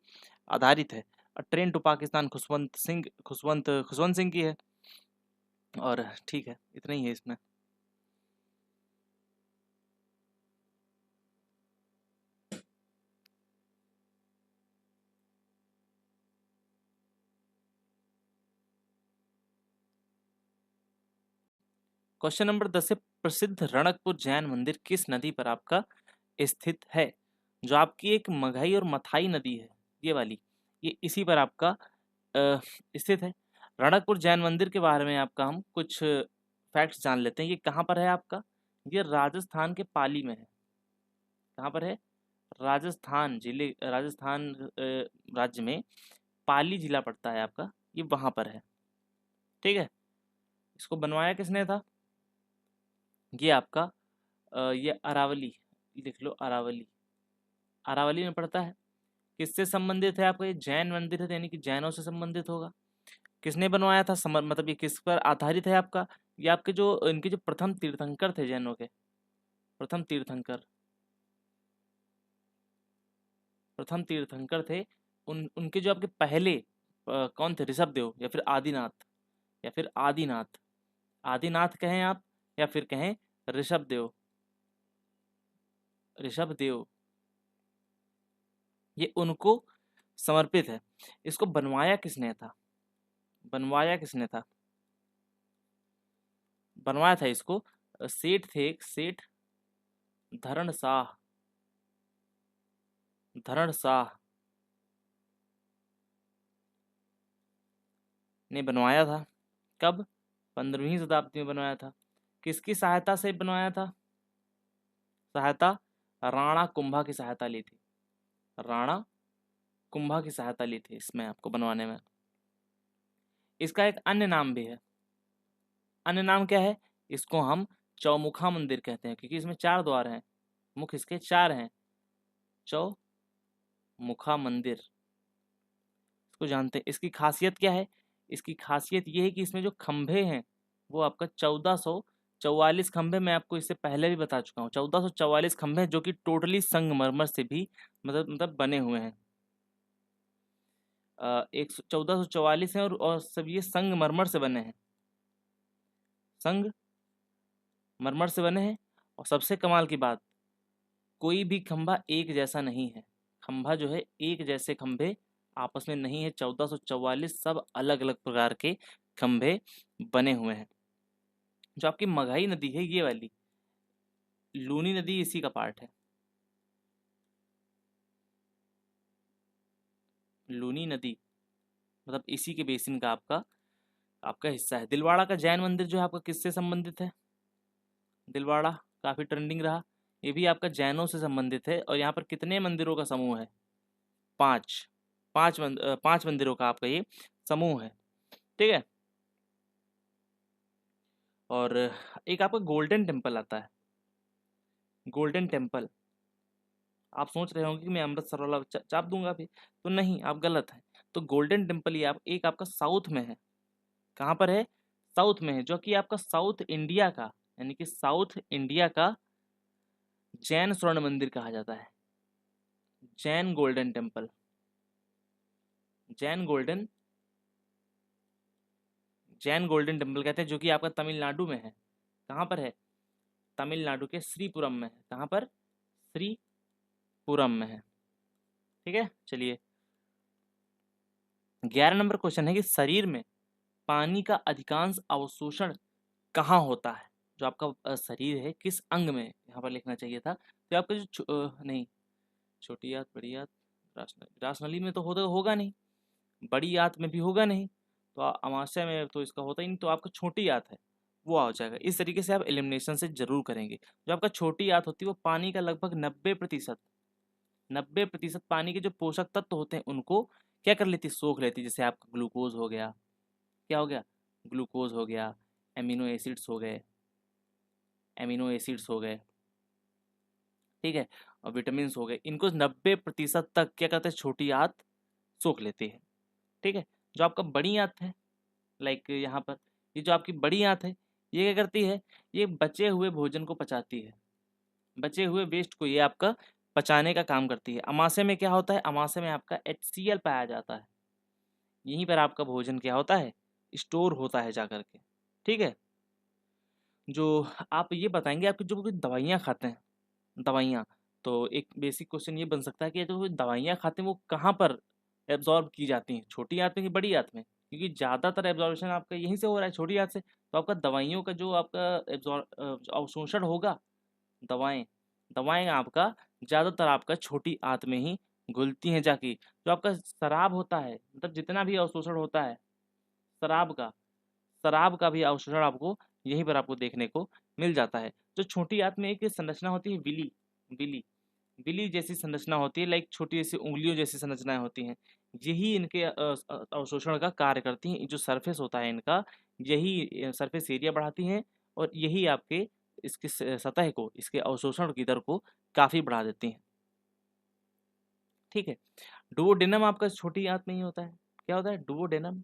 आधारित है। और ट्रेन टू पाकिस्तान खुशवंत सिंह की है। और ठीक है, इतना ही है इसमें। क्वेश्चन नंबर 10 है, प्रसिद्ध रणकपुर जैन मंदिर किस नदी पर आपका स्थित है? जो आपकी एक मघई और मथाई नदी है, ये वाली, ये इसी पर आपका स्थित है। रणकपुर जैन मंदिर के बारे में आपका हम कुछ फैक्ट्स जान लेते हैं। ये कहाँ पर है आपका? ये राजस्थान के पाली में है। कहाँ पर है? राजस्थान राज्य में पाली जिला पड़ता है आपका, ये वहाँ पर है। ठीक है। इसको बनवाया किसने था? ये आपका ये अरावली, लिख लो अरावली, अरावली में पड़ता है। किससे संबंधित है आपका? ये जैन मंदिर है, यानी कि जैनों से संबंधित होगा। किसने बनवाया था? मतलब ये किस पर आधारित है आपका? ये आपके जो इनके जो प्रथम तीर्थंकर थे जैनों के, प्रथम तीर्थंकर थे, उनके जो आपके पहले कौन थे? ऋषभदेव या फिर आदिनाथ, या फिर आदिनाथ, आदिनाथ कहें आप या फिर कहें ऋषभदेव, ऋषभदेव, ये उनको समर्पित है। इसको बनवाया किसने था? बनवाया किसने था? बनवाया था इसको सेठ थे, एक सेठ धरण शाह, धरण शाह ने बनवाया था। कब? 15वीं शताब्दी में बनवाया था। किसकी सहायता से बनवाया था? सहायता राणा कुंभा की सहायता ली थी। राणा कुंभा की सहायता ली थी इसमें आपको बनवाने में। इसका एक अन्य नाम भी है। अन्य नाम क्या है? इसको हम चौमुखा मंदिर कहते हैं, क्योंकि इसमें 4 द्वार हैं, मुख इसके 4 हैं। चौमुखा मंदिर, इसको जानते हैं। इसकी खासियत क्या है? इसकी खासियत ये है कि इसमें जो खंभे हैं वो आपका 1444 खंभे, मैं आपको इससे पहले भी बता चुका हूँ, 1444 खंभे जो कि टोटली संगमरमर से भी मतलब बने हुए हैं। 1444 हैं और सब ये संगमरमर से बने हैं, संगमरमर से बने हैं। और सबसे कमाल की बात, कोई भी खंभा एक जैसा नहीं है। खंभा जो है, एक जैसे खंभे आपस में नहीं है। 1444 सब अलग अलग प्रकार के खंभे बने हुए हैं। जो आपकी मघई नदी है, ये वाली लूनी नदी इसी का पार्ट है। लूनी नदी मतलब इसी के बेसिन का आपका आपका हिस्सा है। दिलवाड़ा का जैन मंदिर जो है आपका किससे संबंधित है? दिलवाड़ा काफी ट्रेंडिंग रहा, ये भी आपका जैनों से संबंधित है। और यहाँ पर कितने मंदिरों का समूह है? 5, 5 मंदिरों का आपका ये समूह है। ठीक है। और एक आपका गोल्डन टेम्पल आता है। गोल्डन टेम्पल, आप सोच रहे होंगे कि मैं अमृतसर वाला चाप दूंगा अभी, तो नहीं, आप गलत हैं। तो गोल्डन टेम्पल ये आप एक आपका साउथ में है। कहाँ पर है? साउथ में है, जो कि आपका साउथ इंडिया का, यानी कि साउथ इंडिया का जैन स्वर्ण मंदिर कहा जाता है। Jain golden temple, Jain golden Jain golden temple कहते हैं, जो कि आपका तमिलनाडु में है। कहाँ पर है? तमिलनाडु के श्रीपुरम में है। कहाँ पर? श्रीपुरम में है। ठीक है, चलिए 11 नंबर क्वेश्चन है कि शरीर में पानी का अधिकांश अवशोषण कहाँ होता है? जो आपका शरीर है, किस अंग में, यहाँ पर लिखना चाहिए था। तो आपका जो नहीं, छोटी आंत, बड़ी आंत, रासनली में तो होगा नहीं, बड़ी आंत में भी होगा नहीं, तो अमाशय में तो इसका होता ही नहीं, तो आपका छोटी आंत है, वो आ जाएगा। इस तरीके से आप एलिमिनेशन से जरूर करेंगे। जो आपका छोटी आंत होती है वो पानी का लगभग 90% पानी के जो पोषक तत्व होते हैं उनको क्या कर लेती? सोख लेती। जैसे आपका ग्लूकोज हो गया, क्या हो गया? ग्लूकोज हो गया, एमिनो एसिड्स हो गए, एमिनो एसिड्स हो गए, ठीक है, और विटामिन हो गए, इनको 90% तक क्या करते हैं? छोटी आंत सोख लेती है। ठीक है। जो आपका बड़ी आंत है, लाइक यहाँ पर ये जो आपकी बड़ी आंत है, ये क्या करती है, ये बचे हुए भोजन को पचाती है, बचे हुए वेस्ट को ये आपका पचाने का काम करती है। अमाशय में क्या होता है, अमाशय में आपका HCl पाया जाता है, यहीं पर आपका भोजन क्या होता है, स्टोर होता है जा करके। ठीक है, जो आप ये बताएंगे आपकी जो भी दवाइयाँ खाते हैं, दवाइयाँ, तो एक बेसिक क्वेश्चन ये बन सकता है कि जो दवाइयाँ खाते हैं वो कहाँ पर एब्जॉर्ब की जाती हैं, छोटी आंत में कि बड़ी आंत में? क्योंकि ज़्यादातर एब्जॉर्प्शन आपका यहीं से हो रहा है, छोटी आंत से, तो आपका दवाइयों का जो आपका अवशोषण होगा, दवाएं दवाएं आपका ज़्यादातर आपका छोटी आंत में ही घुलती हैं जाके। जो आपका शराब होता है, मतलब जितना भी अवशोषण होता है शराब का, शराब का भी अवशोषण आपको यहीं पर आपको देखने को मिल जाता है। जो छोटी आंत में एक संरचना होती है विली, विली विली जैसी संरचना होती है, लाइक छोटी ऐसी उंगलियों जैसी संरचनाएं होती हैं, यही इनके अवशोषण का कार्य करती हैं। जो सरफेस होता है इनका, यही सरफेस एरिया बढ़ाती हैं, और यही आपके इसकी सतह को, इसके अवशोषण की दर को काफ़ी बढ़ा देती हैं। ठीक है, डुओडेनम आपका छोटी आंत में ही होता है। क्या होता है, डुओडेनम,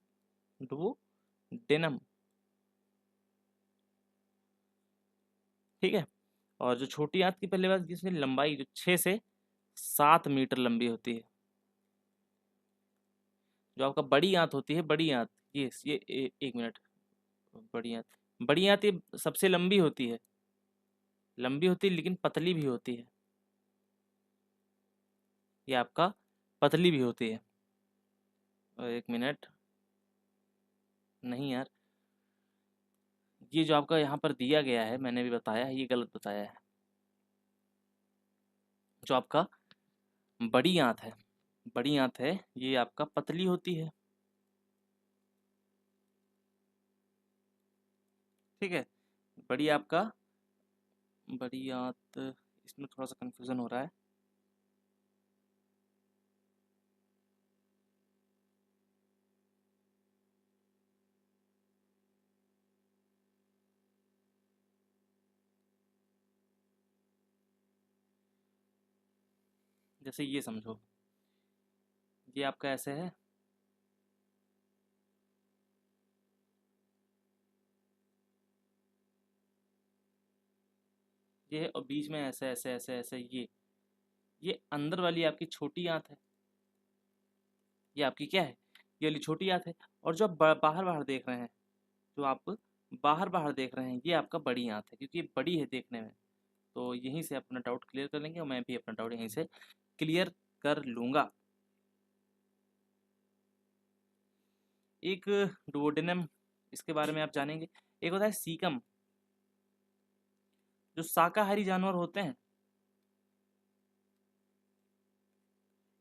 डुओडेनम। ठीक है, और जो छोटी आंत की पहले बात, जिसमें लंबाई जो 6 से 7 मीटर लंबी होती है। जो आपका बड़ी आंत होती है, बड़ी आंत, एक मिनट, बड़ी आंत, बड़ी आंत ये सबसे लंबी होती है, लंबी होती है लेकिन पतली भी होती है, ये आपका पतली भी होती है। एक मिनट, नहीं यार, ये जो आपका यहाँ पर दिया गया है, मैंने भी बताया है, ये गलत बताया है। जो आपका बड़ी आंत है, बड़ी आंत है, ये आपका पतली होती है। ठीक है, बड़ी आपका, बड़ी आंत, इसमें थोड़ा सा कंफ्यूजन हो रहा है। जैसे ये समझो, ये आपका ऐसे है, ये है, और बीच में ऐसे ऐसे ऐसे ऐसे, ये अंदर वाली आपकी छोटी आंत है, ये आपकी क्या है, ये वाली छोटी आंत है। और जो आप बाहर बाहर देख रहे हैं, जो आप बाहर बाहर देख रहे हैं, ये आपका बड़ी आंत है, क्योंकि ये बड़ी है देखने में। तो यहीं से अपना डाउट क्लियर कर लेंगे, और मैं भी अपना डाउट यहीं से क्लियर कर लूँगा। एक डुओडेनम, इसके बारे में आप जानेंगे। एक होता है सीकम, जो शाकाहारी जानवर होते हैं,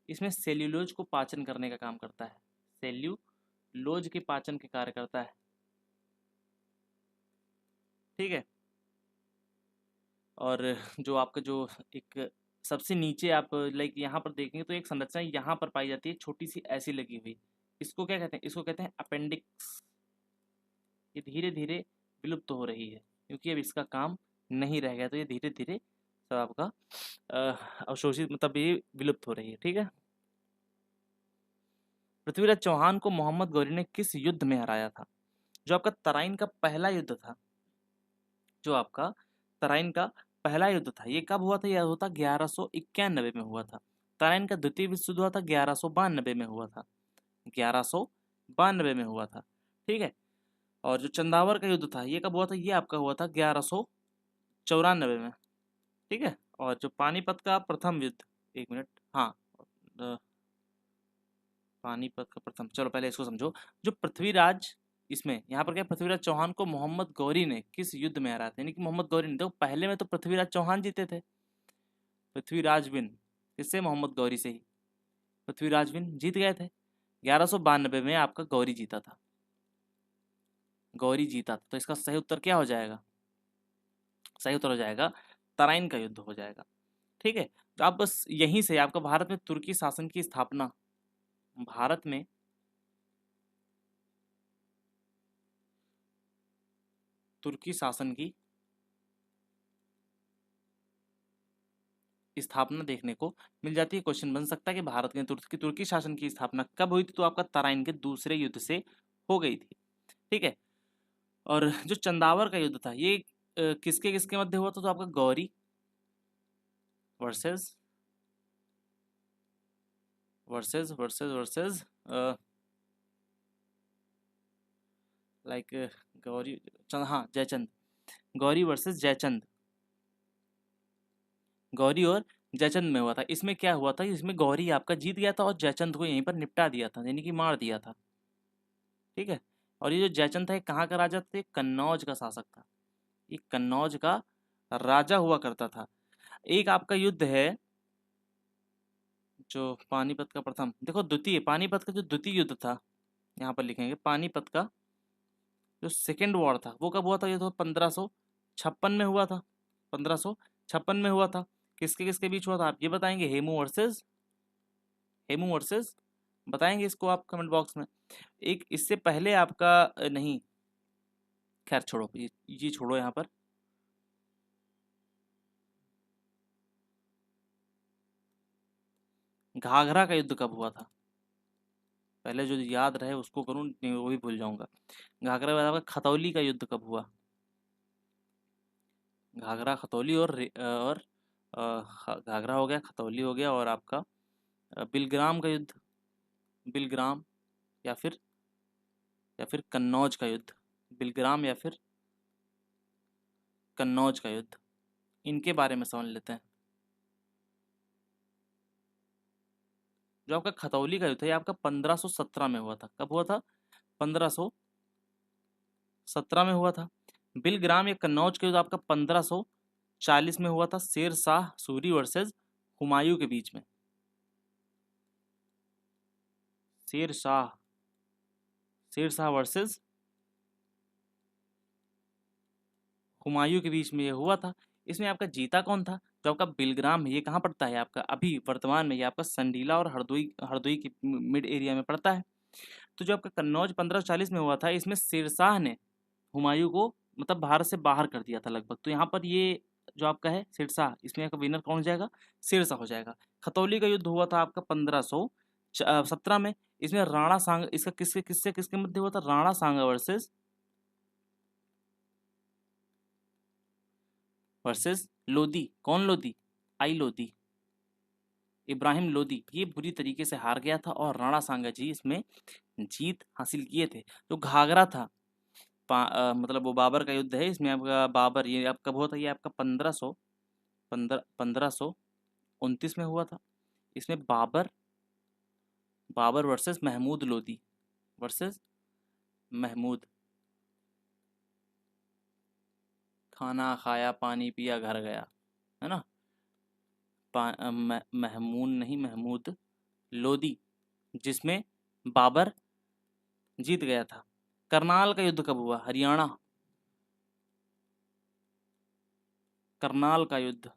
इसमें सेल्यूलोज को पाचन करने का काम करता है, सेल्यूलोज के पाचन के कार्य करता है। ठीक है, और जो आपका जो एक सबसे नीचे आप लाइक यहाँ पर देखेंगे तो एक संरचना यहाँ पर पाई जाती है, छोटी सी ऐसी लगी हुई, इसको क्या कहते हैं, इसको कहते हैं अपेंडिक्स। ये धीरे धीरे विलुप्त हो रही है, क्योंकि अब इसका काम नहीं रह गया, तो ये धीरे धीरे सब आपका अवशोषित, मतलब ये विलुप्त हो रही है। ठीक है, पृथ्वीराज चौहान को मोहम्मद गौरी ने किस युद्ध में हराया था? जो आपका तराइन का पहला युद्ध था, जो आपका तराइन का पहला युद्ध था, ये कब हुआ था? यह हुआ था 1191 में हुआ था। तराइन का द्वितीय विश्व युद्ध हुआ था 1192 में हुआ था, 1192 में हुआ था। ठीक है, और जो चंदावर का युद्ध था, ये कब हुआ था? ये आपका हुआ था 1194 में। ठीक है, और जो पानीपत का प्रथम युद्ध, एक मिनट, हाँ, अ, पानीपत का प्रथम, चलो पहले इसको समझो। जो पृथ्वीराज, इसमें यहाँ पर क्या, पृथ्वीराज चौहान को मोहम्मद गौरी ने किस युद्ध में हराया था? यानी कि मोहम्मद गौरी ने, देखो पहले में तो पृथ्वीराज चौहान जीते थे, पृथ्वीराज बिन, किससे? मोहम्मद गौरी से ही पृथ्वीराज बिन जीत गए थे। 1192 में आपका गौरी जीता था, गौरी जीता था, तो इसका सही उत्तर क्या हो जाएगा? सही उत्तर हो जाएगा तराइन का युद्ध हो जाएगा। ठीक है, तो आप बस यहीं से आपका भारत में तुर्की शासन की स्थापना, भारत में तुर्की शासन की स्थापना देखने को मिल जाती है। क्वेश्चन बन सकता है कि भारत में तुर्की शासन की स्थापना कब हुई थी? तो आपका तराइन के दूसरे युद्ध से हो गई थी। ठीक है, और जो चंदावर का युद्ध था ये किसके किसके मध्य हुआ था? तो आपका Ghori versus versus versus versus like Ghori चंद, हाँ जयचंद, गौरी वर्सेस जयचंद, गौरी और जयचंद में हुआ था। इसमें क्या हुआ था, इसमें गौरी आपका जीत गया था और जयचंद को यहीं पर निपटा दिया था, यानी कि मार दिया था। ठीक है। और ये जो जयचंद था ये कहाँ का राजा था? कन्नौज का शासक था, ये कन्नौज का राजा हुआ करता था। एक आपका युद्ध है जो पानीपत का प्रथम, देखो द्वितीय, पानीपत का जो द्वितीय युद्ध था यहाँ पर लिखेंगे, पानीपत का जो सेकेंड वॉर था वो कब हुआ था? ये तो 1556 में हुआ था, 1556 में हुआ था। किसके किसके बीच हुआ था आप ये बताएंगे? हेमू वर्सेस बताएंगे इसको आप कमेंट बॉक्स में। एक इससे पहले आपका नहीं, खैर छोड़ो, ये छोड़ो यहाँ पर। घाघरा का युद्ध कब हुआ था? पहले जो याद रहे उसको करूँ, नहीं वो भी भूल जाऊंगा। घाघरा के बाद आपका खतौली का युद्ध कब हुआ? घाघरा खतौली और घाघरा हो गया, खतौली हो गया, और आपका बिलग्राम का युद्ध, बिलग्राम या फिर कन्नौज का युद्ध, बिलग्राम या फिर कन्नौज का युद्ध, इनके बारे में समझ लेते हैं। जो आपका खतौली का युद्ध है ये आपका 1517 में हुआ था। कब हुआ था? 1517 में हुआ था। बिलग्राम या कन्नौज का युद्ध आपका 1540 में हुआ था, शेर शाह सूरी वर्सेस हुमायूं के बीच में। शेर शाह वर्सेस हुमायूं के बीच में ये हुआ था। इसमें आपका जीता कौन था? जो आपका बिलग्राम है ये कहाँ पड़ता है आपका अभी वर्तमान में? ये आपका संडीला और हरदोई हरदोई की मिड एरिया में पड़ता है। तो जो आपका कन्नौज 1540 में हुआ था इसमें शेरशाह ने हुमायूं को मतलब भारत से बाहर कर दिया था लगभग। तो यहाँ पर ये जो आपका है शेरशाह, इसमें आपका विनर कौन हो जाएगा? शेरशाह हो जाएगा। खतौली का युद्ध हुआ था आपका 1517 में। इसमें राणा सांग, इसका किसके किससे किसके मध्य हुआ था? राणा सांगा वर्सेस लोदी। कौन लोदी? आई लोदी, इब्राहिम लोदी। ये बुरी तरीके से हार गया था और राणा सांगा जी इसमें जीत हासिल किए थे। जो घाघरा था मतलब वो बाबर का युद्ध है। इसमें आपका बाबर, ये आप कब हुआ था? ये आपका 1529 में हुआ था। इसमें बाबर वर्सेस महमूद लोदी वर्सेस महमूद। खाना खाया पानी पिया घर गया, है ना? महमूद नहीं, महमूद लोदी, जिसमें बाबर जीत गया था। करनाल का युद्ध कब हुआ? हरियाणा, करनाल का युद्ध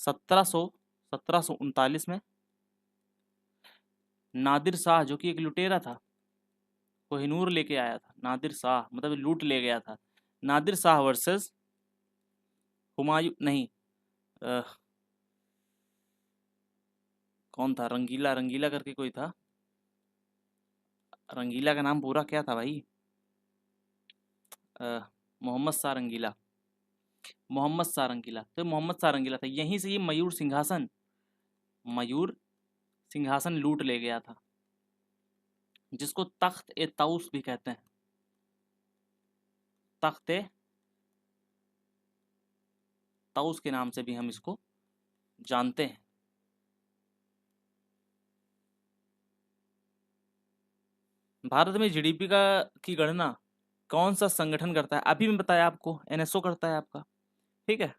1739 में। नादिर शाह जो कि एक लुटेरा था, कोहिनूर लेके आया था, नादिर शाह मतलब लूट ले गया था। नादिर शाह वर्सेस हुमायूं नहीं, अ, कौन था? रंगीला, रंगीला करके कोई था। रंगीला का नाम पूरा क्या था भाई? अ, मोहम्मद शाह रंगीला, मोहम्मद शाह रंगीला। तो मोहम्मद शाह रंगीला था, यहीं से ये मयूर सिंहासन लूट ले गया था, जिसको तख्त ए ताउस भी कहते हैं। तख्त ए ताउस के नाम से भी हम इसको जानते हैं। भारत में जीडीपी का की गणना कौन सा संगठन करता है? अभी मैं बताया आपको, एनएसओ करता है आपका। ठीक है,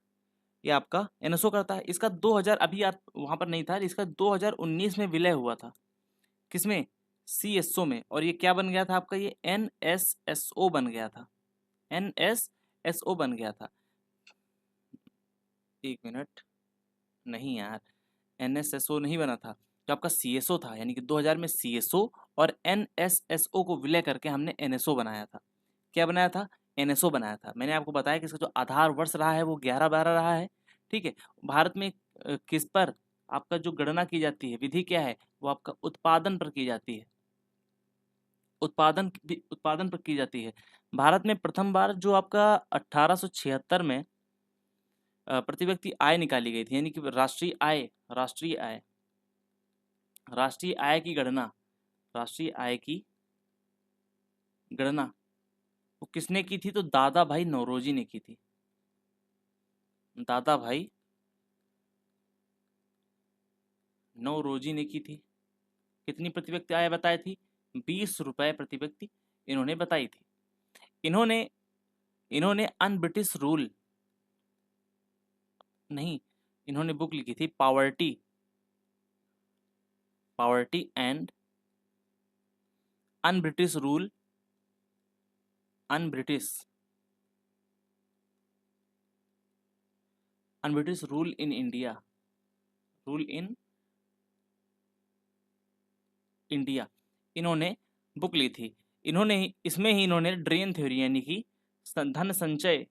ये आपका एनएसओ करता है। इसका 2000, अभी आप वहां पर नहीं था, इसका 2019 में विलय हुआ था। किसमें? सीएसओ में। और ये क्या बन गया था आपका? ये एनएसएसओ बन गया था, एनएसएसओ बन गया था। एक मिनट, नहीं यार, एनएसएसओ नहीं बना था। जो आपका सीएसओ था, यानी कि 2000 में सीएसओ और एनएसएसओ को विलय करके हमने एनएसओ बनाया था। क्या बनाया था? एनएसओ बनाया था। मैंने आपको बताया कि इसका जो आधार वर्ष रहा है वो 11-12 रहा है। ठीक है। भारत में किस पर आपका जो गणना की जाती है, विधि क्या है? वो आपका उत्पादन पर की जाती है। उत्पादन पर की जाती है। भारत में प्रथम बार जो आपका 1876 में प्रति व्यक्ति आय निकाली गई थी, यानी कि राष्ट्रीय आय की गणना, राष्ट्रीय आय की गणना वो किसने की थी? तो दादा भाई नौरोजी ने की थी। दादा भाई नौरोजी ने की थी। कितनी प्रति व्यक्ति आय बताई थी? 20 रुपए प्रति व्यक्ति इन्होंने बताई थी। इन्होंने इन्होंने अन ब्रिटिश रूल नहीं, इन्होंने बुक लिखी थी poverty and un British rule un British rule in India, rule in India, इन्होंने बुक ली थी। इसमें ही इन्होंने ड्रेन थ्योरी यानी कि धन संचय,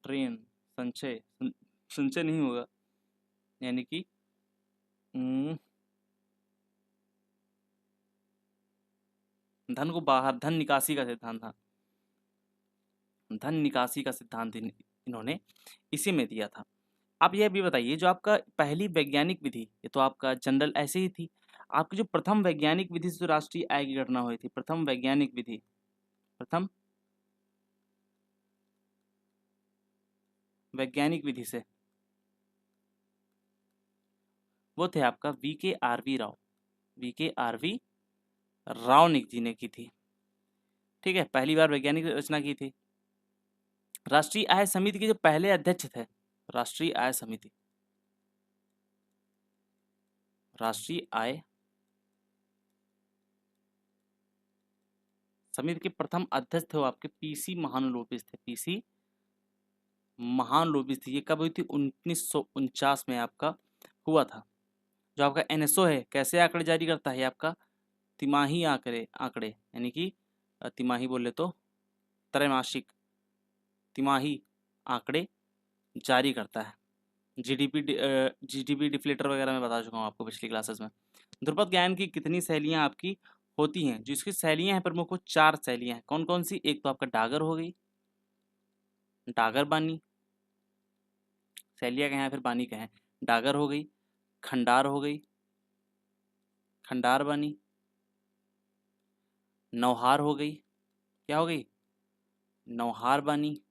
ड्रेन संचय संचय नहीं होगा, यानी कि धन को बाहर, धन निकासी का सिद्धांत था, धन निकासी का सिद्धांत इन्होंने इसी में दिया था। आप यह भी बताइए, जो आपका पहली वैज्ञानिक विधि, ये तो आपका जनरल ऐसे ही थी, आपकी जो प्रथम वैज्ञानिक विधि से जो राष्ट्रीय आय की गणना हुई थी, प्रथम वैज्ञानिक विधि से, वो थे आपका वी के आर वी राव जी ने की थी। ठीक है, पहली बार वैज्ञानिक रचना की थी। राष्ट्रीय आय समिति के जो पहले अध्यक्ष थे, राष्ट्रीय आय समिति के प्रथम अध्यक्ष थे वो आपके पीसी महालनोबिस थे। पीसी महालनोबिस थे। ये कब हुई थी? 1949 में आपका हुआ था। जो आपका एनएसओ है, कैसे आंकड़े जारी करता है? आपका तिमाही आंकड़े यानी कि तिमाही बोले तो त्रैमासिक तिमाही आंकड़े जारी करता है। जीडीपी डिफ्लेटर वगैरह मैं बता चुका हूँ आपको पिछली क्लासेस में। ध्रुपद ज्ञान की कितनी शैलियाँ आपकी होती हैं? जिसकी शैलियाँ हैं प्रमुख, वो 4 शैलियाँ हैं। कौन कौन सी? एक तो आपका डागर हो गई, डागर बानी, शैलियाँ कहें फिर बानी कहें, डागर हो गई, खंडार हो गई, खंडार बानी, नौहार हो गई, क्या हो गई? नौहार बानी,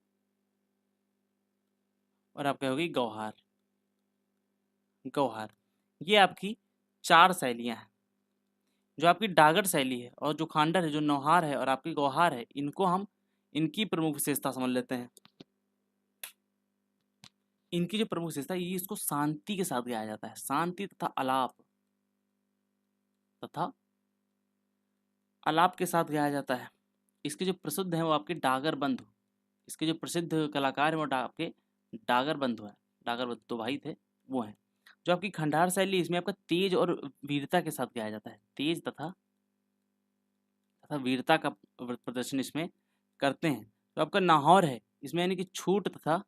और आपका हो गई गौहार। ये आपकी 4 शैलियाँ हैं। जो आपकी डागर शैली है और जो खांडर है, जो नौहार है और आपकी गौहार है, इनको हम इनकी प्रमुख विशेषता समझ लेते हैं। इनकी जो प्रमुख विशेषता है, ये इसको शांति के साथ गाया जाता है। शांति तथा आलाप के साथ गाया जाता है। इसके जो प्रसिद्ध हैं वो आपके डागर बंधु, इसके जो प्रसिद्ध कलाकार हैं वो आपके डागर बंधु हैं। डागर बंधु 2 भाई थे, वो हैं। जो आपकी खंडार शैली, इसमें आपका तेज और वीरता के साथ गाया जाता है। तेज तथा वीरता का प्रदर्शन इसमें करते हैं। तो आपका नाहौर है, इसमें यानी कि छूट तथा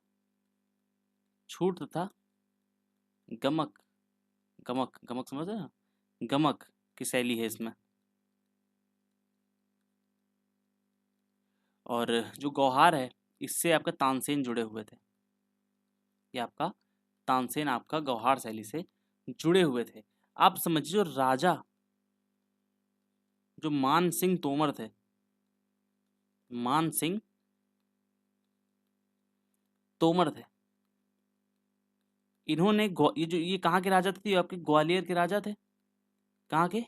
गमक, समझ रहे हैं? गमक की शैली है इसमें। और जो गौहार है, इससे आपका तानसेन जुड़े हुए थे। ये आपका तानसेन आपका गौहार शैली से जुड़े हुए थे। आप समझिए, जो राजा जो मान सिंह तोमर थे, मान सिंह तोमर थे, इन्होंने ये कहाँ के राजा थे? ये आपके ग्वालियर के राजा थे। कहाँ के?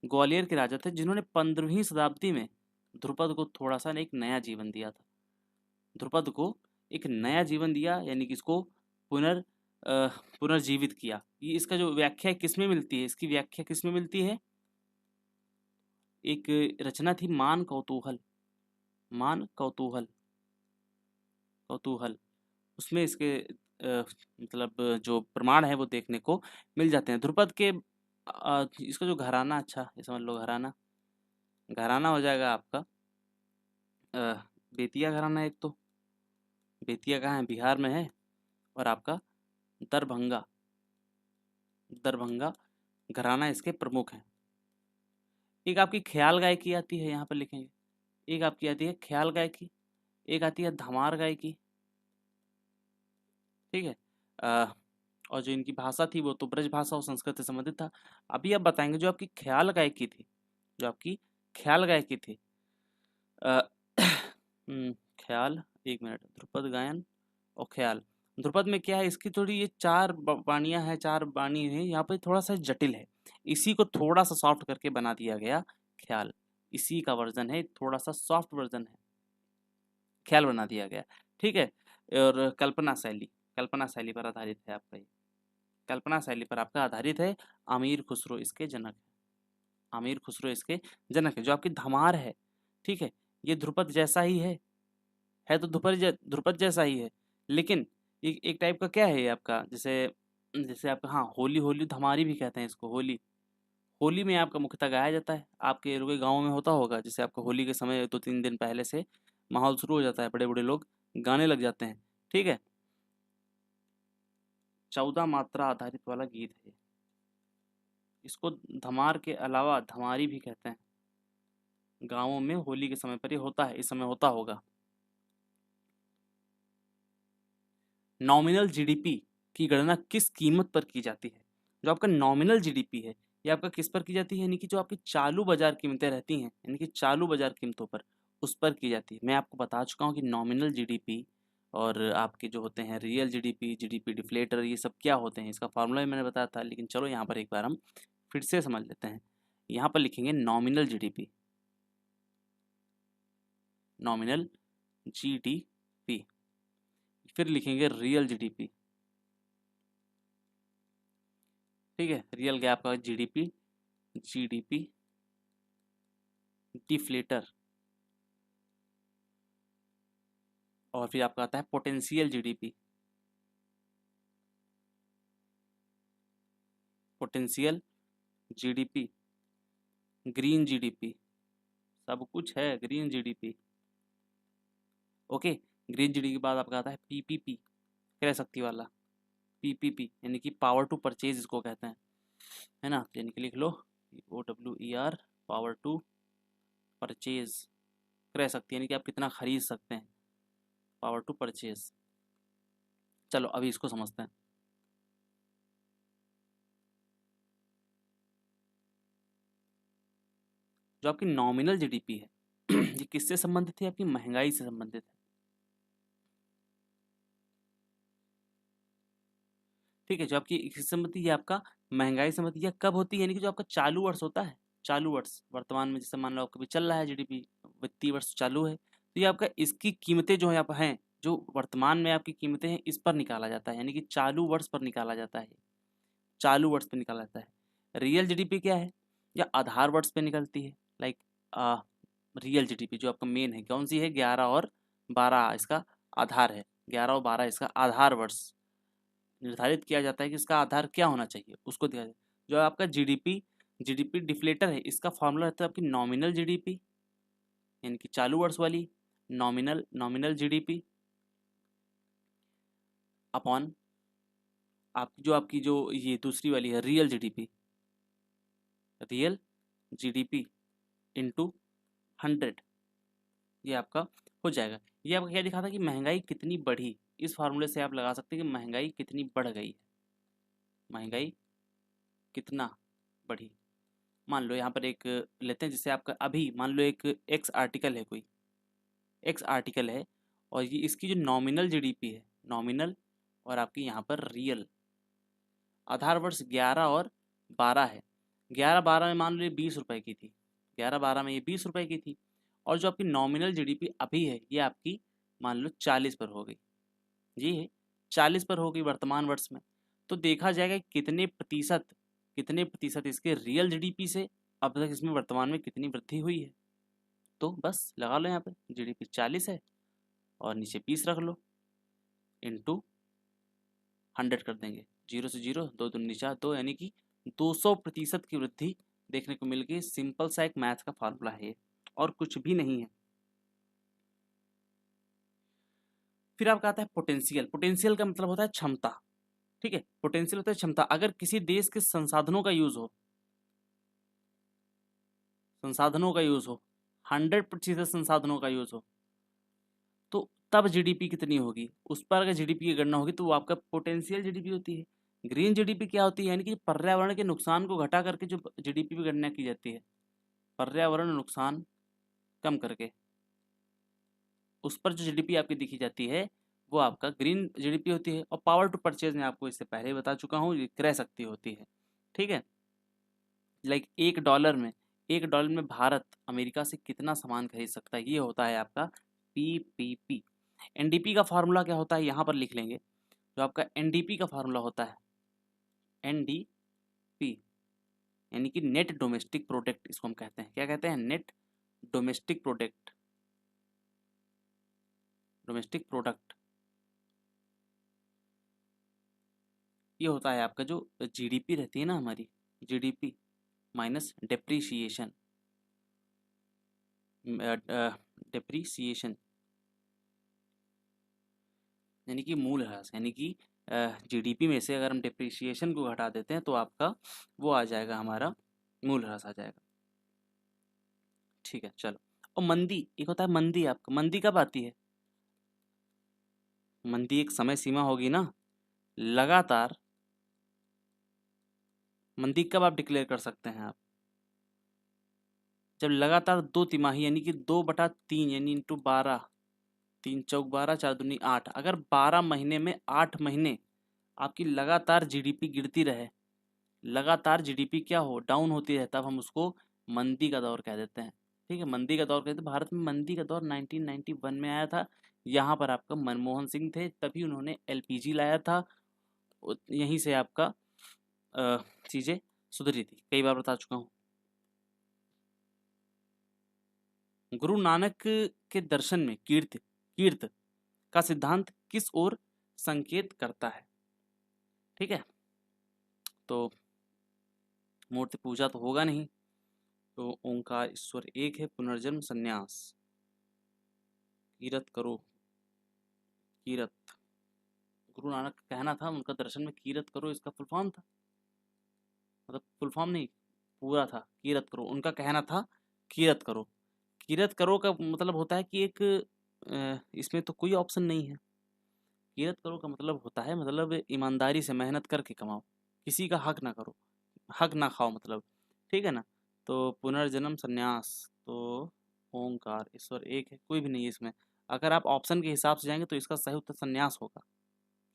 ग्वालियर के राजा थे, जिन्होंने 15वीं शताब्दी में ध्रुपद को थोड़ा सा एक नया जीवन दिया था। ध्रुपद को एक नया जीवन दिया, यानी कि इसको पुनर्जीवित किया। ये इसका जो व्याख्या किसमें मिलती है? इसकी व्याख्या किसमें मिलती है? एक रचना थी मान कौतूहल, उसमें इसके मतलब जो प्रमाण है वो देखने को मिल जाते हैं। ध्रुपद के इसका जो घराना, अच्छा ये समझ लो, घराना हो जाएगा आपका बेतिया घराना। एक तो बेतिया कहाँ है? बिहार में है। और आपका दरभंगा घराना इसके प्रमुख हैं। एक आपकी ख्याल गायकी आती है, यहाँ पर लिखेंगे। एक आपकी आती है ख्याल गायकी, एक आती है धमार गायकी, ठीक है। और जो इनकी भाषा थी वो तो ब्रज भाषा और संस्कृत से संबंधित था। अभी आप बताएंगे जो आपकी ख्याल गायकी थी, जो आपकी ख्याल गायकी थी, अ, ख्याल, एक मिनट, ध्रुपद गायन और ख्याल। ध्रुपद में क्या है, इसकी थोड़ी ये चार बाणियां हैं, चार बाणी हैं, यहाँ पे थोड़ा सा जटिल है, इसी को थोड़ा सा सॉफ्ट करके बना दिया गया ख्याल। इसी का वर्जन है, थोड़ा सा सॉफ्ट वर्जन है, ख्याल बना दिया गया, ठीक है। और कल्पना शैली, कल्पना शैली पर आधारित है आपका ये, कल्पना शैली पर आपका आधारित है। अमीर खुसरो इसके जनक है, अमीर खुसरो इसके जनक है। जो आपकी धमार है, ठीक है, ये ध्रुपद जैसा ही है तो ध्रुपद जैसा ही है, लेकिन एक टाइप का क्या है ये आपका, जैसे जैसे आपका, हाँ, होली, होली धमारी भी कहते हैं इसको, होली। होली में आपका मुख्यतः गाया जाता है, आपके रुके गाँव में होता होगा, जैसे आपका होली के समय 2-3 दिन पहले से माहौल शुरू हो जाता है, बड़े बड़े लोग गाने लग जाते हैं, ठीक है। 14 मात्रा आधारित वाला गीत है, इसको धमार के अलावा धमारी भी कहते हैं। गाँवों में होली के समय पर ये होता है, इस समय होता होगा। नॉमिनल जीडीपी की गणना किस कीमत पर की जाती है? जो आपका नॉमिनल जीडीपी है, ये आपका किस पर की जाती है, यानी कि जो आपकी चालू बाजार कीमतें रहती हैं, यानी कि चालू बाजार कीमतों पर, उस पर की जाती है। मैं आपको बता चुका हूँ कि नॉमिनल जीडीपी और आपके जो होते हैं रियल जीडीपी, जीडीपी डिफ्लेटर, ये सब क्या होते हैं, इसका फार्मूला भी मैंने बताया था, लेकिन चलो यहाँ पर एक बार हम फिर से समझ लेते हैं। यहाँ पर लिखेंगे नॉमिनल जीडीपी, नॉमिनल जीडीपी, फिर लिखेंगे रियल जीडीपी, ठीक है। रियल क्या आपका जीडीपी, जीडीपी डिफ्लेटर, और फिर आपका आता है potential GDP, potential GDP, green GDP, सब कुछ है green GDP, okay. Green GDP के बाद आपका आता है पीपीपी, क्रय शक्ति वाला, पीपीपी यानी कि पावर टू परचेज इसको कहते हैं, है ना, यानी कि लिख लो OWER, पावर टू परचेज, क्रय शक्ति यानी कि आप कितना खरीद सकते हैं, पावर टू परचेज। चलो अभी इसको समझते हैं। जो आपकी नॉमिनल जीडीपी है ये किससे संबंधित है, आपकी महंगाई से संबंधित है, ठीक है। जो आपकी किससे संबंधित है, ये आपका महंगाई से संबंधित, या कब होती है, यानी कि जो आपका चालू वर्ष होता है, चालू वर्ष वर्तमान में जैसे मान लो कभी चल रहा है जीडीपी, वित्तीय वर्ष चालू है, तो ये आपका इसकी कीमतें जो है आप हैं, जो वर्तमान में आपकी कीमतें हैं, इस पर निकाला जाता है, यानी कि चालू वर्ष पर निकाला जाता है, चालू वर्ष पर निकाला जाता है। रियल जीडीपी क्या है, या आधार वर्ष पे निकलती है, लाइक रियल जीडीपी जो आपका मेन है, कौन सी है, 11 और 12 इसका आधार है, 11 और 12 इसका आधार वर्ष निर्धारित किया जाता है कि इसका आधार क्या होना चाहिए, उसको दिया जाए। जो आपका जीडीपी, जीडीपी डिफ्लेटर है, इसका फॉर्मूला रहता है आपकी नॉमिनल जीडीपी, यानी कि चालू वर्ष वाली नॉमिनल, नॉमिनल जीडीपी अपॉन आपकी जो ये दूसरी वाली है real GDP, real GDP into 100, ये आपका हो जाएगा। ये आपका क्या दिखा था कि महंगाई कितनी बढ़ी, इस फार्मूले से आप लगा सकते हैं कि महंगाई कितनी बढ़ गई है, महंगाई कितना बढ़ी। मान लो यहाँ पर एक लेते हैं, जिससे आपका अभी मान लो एक एक्स आर्टिकल है, कोई एक्स आर्टिकल है, और ये इसकी जो नॉमिनल जीडीपी है, नॉमिनल, और आपकी यहाँ पर रियल, आधार वर्ष 11 और 12 है, 11-12 में मान लो ये 20 रुपए की थी, 11-12 में ये 20 रुपए की थी, और जो आपकी नॉमिनल जीडीपी अभी है ये आपकी मान लो 40 पर हो गई, जी है 40 पर हो गई वर्तमान वर्ष में। तो देखा जाएगा कितने प्रतिशत इसके रियल जीडीपी से अब तक इसमें वर्तमान में कितनी वृद्धि हुई है। तो बस लगा लो, यहाँ पे जीडीपी 40 है और नीचे 20 रख लो, इंटू 100 कर देंगे, 0 से 0, 2×2 यानी कि 200% की वृद्धि देखने को मिल गई। सिंपल सा एक मैथ का फार्मूला है और कुछ भी नहीं है। फिर आपका आता है पोटेंशियल, पोटेंशियल का मतलब होता है क्षमता, ठीक है। पोटेंशियल होता है क्षमता, अगर किसी देश के संसाधनों का यूज हो, संसाधनों का यूज हो, 100% संसाधनों का यूज हो, तो तब जीडीपी कितनी होगी, उस पर अगर जीडीपी की गणना होगी तो वो आपका पोटेंशियल जीडीपी होती है। ग्रीन जीडीपी क्या होती है, यानी कि पर्यावरण के नुकसान को घटा करके जो जीडीपी की गणना की जाती है, पर्यावरण नुकसान कम करके उस पर जो जीडीपी आपकी दिखी जाती है वो आपका ग्रीन जीडीपी होती है। और पावर टू परचेज मैं आपको इससे पहले ही बता चुका हूँ, ये क्रय शक्ति होती है। ठीक है, लाइक $1 में भारत अमेरिका से कितना सामान खरीद सकता है, ये होता है आपका पीपीपी। एनडीपी का फार्मूला क्या होता है यहाँ पर लिख लेंगे। जो आपका एनडीपी का फार्मूला होता है, एनडीपी यानी कि नेट डोमेस्टिक प्रोडक्ट, इसको हम कहते हैं, क्या कहते हैं, net domestic product, domestic product. ये होता है आपका जो जीडीपी रहती है ना हमारी, जीडीपी माइनस डेप्रीशिएशन, डेप्रीसिएशन यानी कि मूल ह्रास, यानी कि जीडीपी में से अगर हम डेप्रीशिएशन को घटा देते हैं तो आपका वो आ जाएगा, हमारा मूल ह्रास आ जाएगा। ठीक है, चलो। और मंदी, एक होता है मंदी, आपका मंदी कब आती है, मंदी एक समय सीमा होगी ना, लगातार मंदी कब आप डिक्लेयर कर सकते हैं आप, जब लगातार 2 तिमाही यानी कि 2/3 यानी इंटू 12, 3 चौक 12, 4 दूनी 8, अगर 12 महीने में 8 महीने आपकी लगातार जीडीपी गिरती रहे, लगातार जीडीपी क्या हो, डाउन होती है, तब हम उसको मंदी का दौर कह देते हैं। ठीक है, मंदी का दौर कहते हैं। भारत में मंदी का दौर 1991 में आया था। यहाँ पर आपका मनमोहन सिंह थे, तभी उन्होंने एलपीजी लाया था। यहीं से आपका चीज़ें सुधरी थी, कई बार बता चुका हूँ। गुरु नानक के दर्शन में कीर्त कीर्त का सिद्धांत किस ओर संकेत करता है। ठीक है, तो मूर्ति पूजा तो होगा नहीं, तो ओंकार ईश्वर एक है, पुनर्जन्म संन्यास, कीरत करो, कीरत, गुरु नानक का कहना था उनका दर्शन में कीरत करो, इसका फुल फॉर्म था, मतलब फुल फॉर्म नहीं, पूरा था, कीरत करो, उनका कहना था कीरत करो। कीरत करो का मतलब होता है कि एक इसमें तो कोई ऑप्शन नहीं है। कीरत करो का मतलब होता है, मतलब ईमानदारी से मेहनत करके कमाओ, किसी का हक ना करो, हक ना खाओ मतलब। ठीक है ना, तो पुनर्जन्म संन्यास, तो ओंकार ईश्वर एक है, कोई भी नहीं है इसमें। अगर आप ऑप्शन के हिसाब से जाएंगे तो इसका सही उत्तर संन्यास होगा।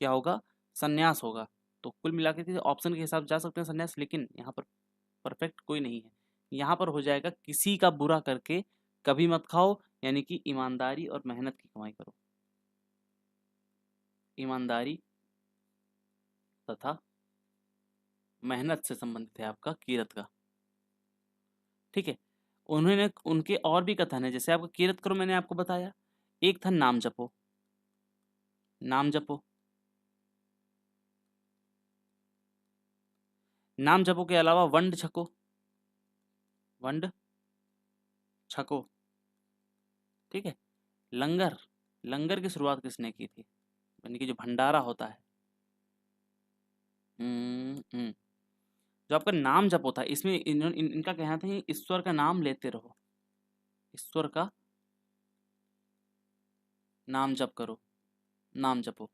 क्या होगा, संन्यास होगा। तो कुल मिला के ऑप्शन के हिसाब से जा सकते हैं संन्यास, लेकिन यहाँ पर परफेक्ट कोई नहीं है। यहाँ पर हो जाएगा किसी का बुरा करके कभी मत खाओ, यानी कि ईमानदारी और मेहनत की कमाई करो, ईमानदारी तथा मेहनत से संबंधित है आपका कीरत का। ठीक है, उन्होंने उनके और भी कथन है, जैसे आपका कीरत करो मैंने आपको बताया, एक था नाम जपो, नाम जपो, नाम जपो के अलावा वंड छको, वंड छको। ठीक है, लंगर, लंगर की शुरुआत किसने की थी, यानी कि जो भंडारा होता है, जो आपका नाम जप होता है, इसमें इनका कहना था ईश्वर का नाम लेते रहो, ईश्वर का नाम जप करो, नाम जपो।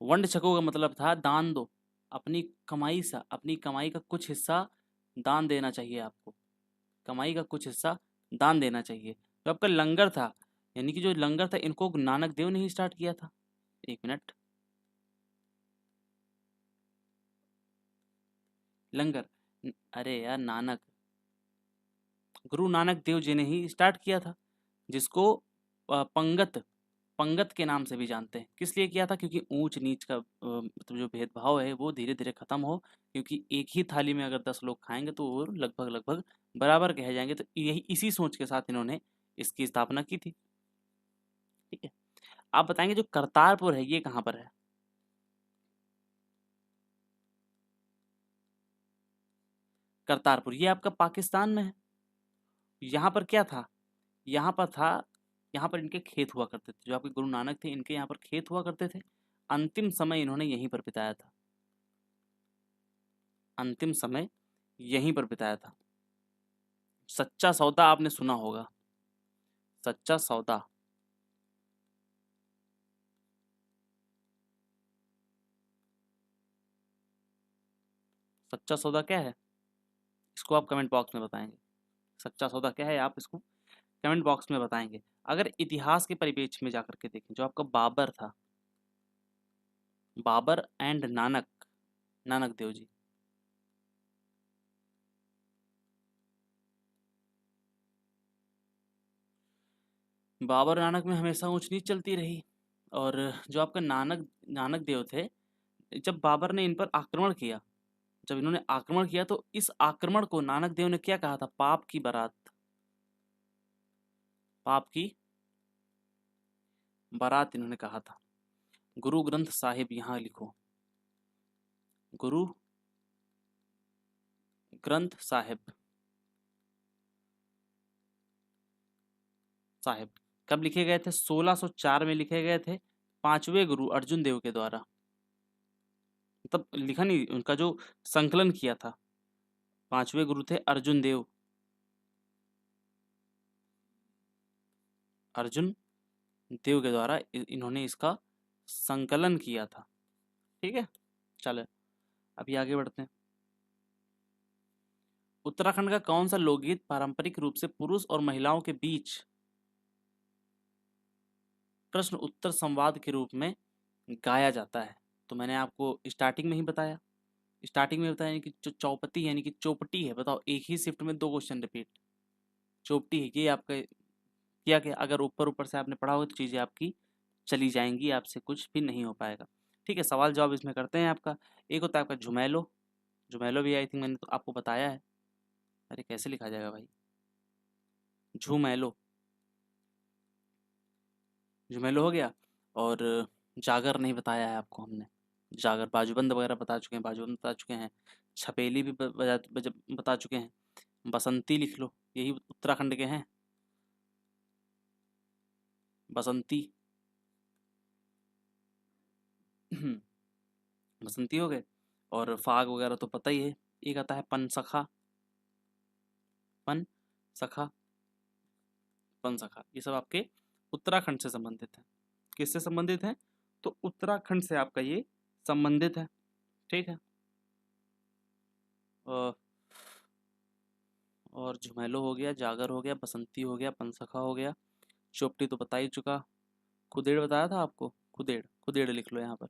वंड छको का मतलब था दान दो, अपनी कमाई सा, अपनी कमाई का कुछ हिस्सा दान देना चाहिए आपको, कमाई का कुछ हिस्सा दान देना चाहिए। जो आपका लंगर था, यानी कि जो लंगर था इनको नानक देव ने ही स्टार्ट किया था। एक मिनट, लंगर, अरे यार नानक, गुरु नानक देव जी ने ही स्टार्ट किया था, जिसको पंगत, पंगत के नाम से भी जानते हैं। किस लिए किया था, क्योंकि ऊंच नीच का मतलब जो भेदभाव है वो धीरे धीरे खत्म हो, क्योंकि एक ही थाली में अगर 10 लोग खाएंगे तो वो लगभग लगभग बराबर कहे जाएंगे। तो यही इसी सोच के साथ इन्होंने इसकी स्थापना की थी। ठीक है, आप बताएंगे जो करतारपुर है ये कहाँ पर है, करतारपुर ये आपका पाकिस्तान में है। यहाँ पर क्या था, यहाँ पर था, यहाँ पर इनके खेत हुआ करते थे, जो आपके गुरु नानक थे इनके यहाँ पर खेत हुआ करते थे। अंतिम समय इन्होंने यहीं पर बिताया था, अंतिम समय यहीं पर बिताया था। सच्चा सौदा आपने सुना होगा, सच्चा सौदा। सच्चा सौदा क्या है, इसको आप कमेंट बॉक्स में बताएंगे। सच्चा सौदा क्या है, आप इसको कमेंट बॉक्स में बताएंगे। अगर इतिहास के परिप्रेक्ष्य में जाकर के देखें, जो आपका बाबर था, बाबर एंड नानक, नानक देव जी, बाबर नानक में हमेशा ऊंच नीच चलती रही। और जो आपका नानक नानक देव थे, जब बाबर ने इन पर आक्रमण किया, जब इन्होंने आक्रमण किया, तो इस आक्रमण को नानक देव ने क्या कहा था, पाप की बारात, पाप की बारात इन्होंने कहा था। गुरु ग्रंथ साहिब यहाँ लिखो, गुरु ग्रंथ साहिब, साहिब कब लिखे गए थे, 1604 में लिखे गए थे, पांचवें गुरु अर्जुन देव के द्वारा। तब लिखा नहीं, उनका जो संकलन किया था, पांचवें गुरु थे अर्जुन देव, अर्जुन देव के द्वारा इन्होंने इसका संकलन किया था। ठीक है, चले अभी आगे बढ़ते हैं। उत्तराखंड का कौन सा लोकगीत पारंपरिक रूप से पुरुष और महिलाओं के बीच प्रश्न उत्तर संवाद के रूप में गाया जाता है? तो मैंने आपको स्टार्टिंग में ही बताया, स्टार्टिंग में बताया कि जो चौपती यानी कि चौपटी है, बताओ एक ही शिफ्ट में दो क्वेश्चन रिपीट, चौपटी है ये आपका किया कि अगर ऊपर ऊपर से आपने पढ़ा हो तो चीज़ें आपकी चली जाएंगी, आपसे कुछ भी नहीं हो पाएगा। ठीक है, सवाल जवाब इसमें करते हैं आपका। एक होता है आपका झुमैलो, झुमैलो भी आई थिंक मैंने तो आपको बताया है। अरे कैसे लिखा जाएगा भाई, झुमैलो, झुमैलो हो गया। और जागर नहीं बताया है आपको हमने, जागर बाजूबंद वगैरह बता चुके हैं, बाजूबंद बता चुके हैं, छपेली भी बता चुके हैं। बसंती लिख लो, यही उत्तराखंड के हैं, बसंती। बसंती हो गए। और फाग वगैरह तो पता ही है। एक आता है पनसखा, पन सखा, पनसखा, ये सब आपके उत्तराखंड से संबंधित है। किससे संबंधित है, तो उत्तराखंड से आपका ये संबंधित है। ठीक है, अ, और झुमैलो हो गया, जागर हो गया, बसंती हो गया, पनसखा हो गया, चौपटी तो बता ही चुका, खुदेड़ बताया था आपको, खुदेड़, खुदेड़ लिख लो यहाँ पर।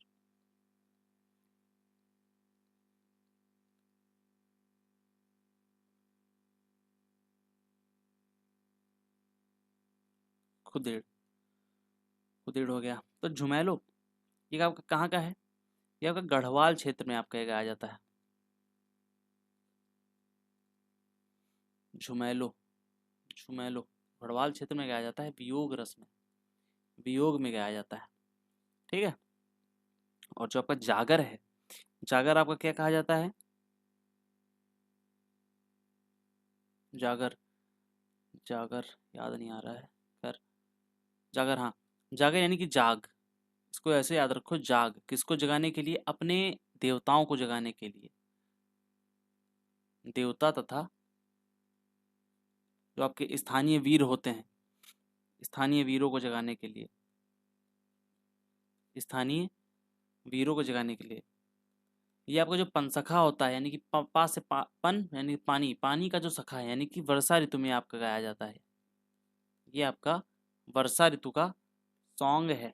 खुदेड़, खुदेड़ हो गया। तो झुमैलो ये आपका कहाँ का है, ये आपका गढ़वाल क्षेत्र में आपका ये गाया जाता है। झुमैलो, झुमैलो गढ़वाल क्षेत्र में गाया जाता है, वियोग रस में, वियोग में गाया जाता है। ठीक है, और जो आपका जागर है, जागर आपका क्या कहा जाता है, जागर, जागर याद नहीं आ रहा है, खैर जागर, हाँ जागर यानी कि जाग, इसको ऐसे याद रखो, जाग किसको जगाने के लिए, अपने देवताओं को जगाने के लिए, देवता तथा जो आपके स्थानीय वीर होते हैं, स्थानीय वीरों को जगाने के लिए, स्थानीय वीरों को जगाने के लिए। ये आपका जो पंसखा होता है, यानी कि पा से पन यानी पानी, पानी का जो सखा है, यानी कि वर्षा ऋतु में आपका गाया जाता है। ये आपका वर्षा ऋतु का सॉन्ग है।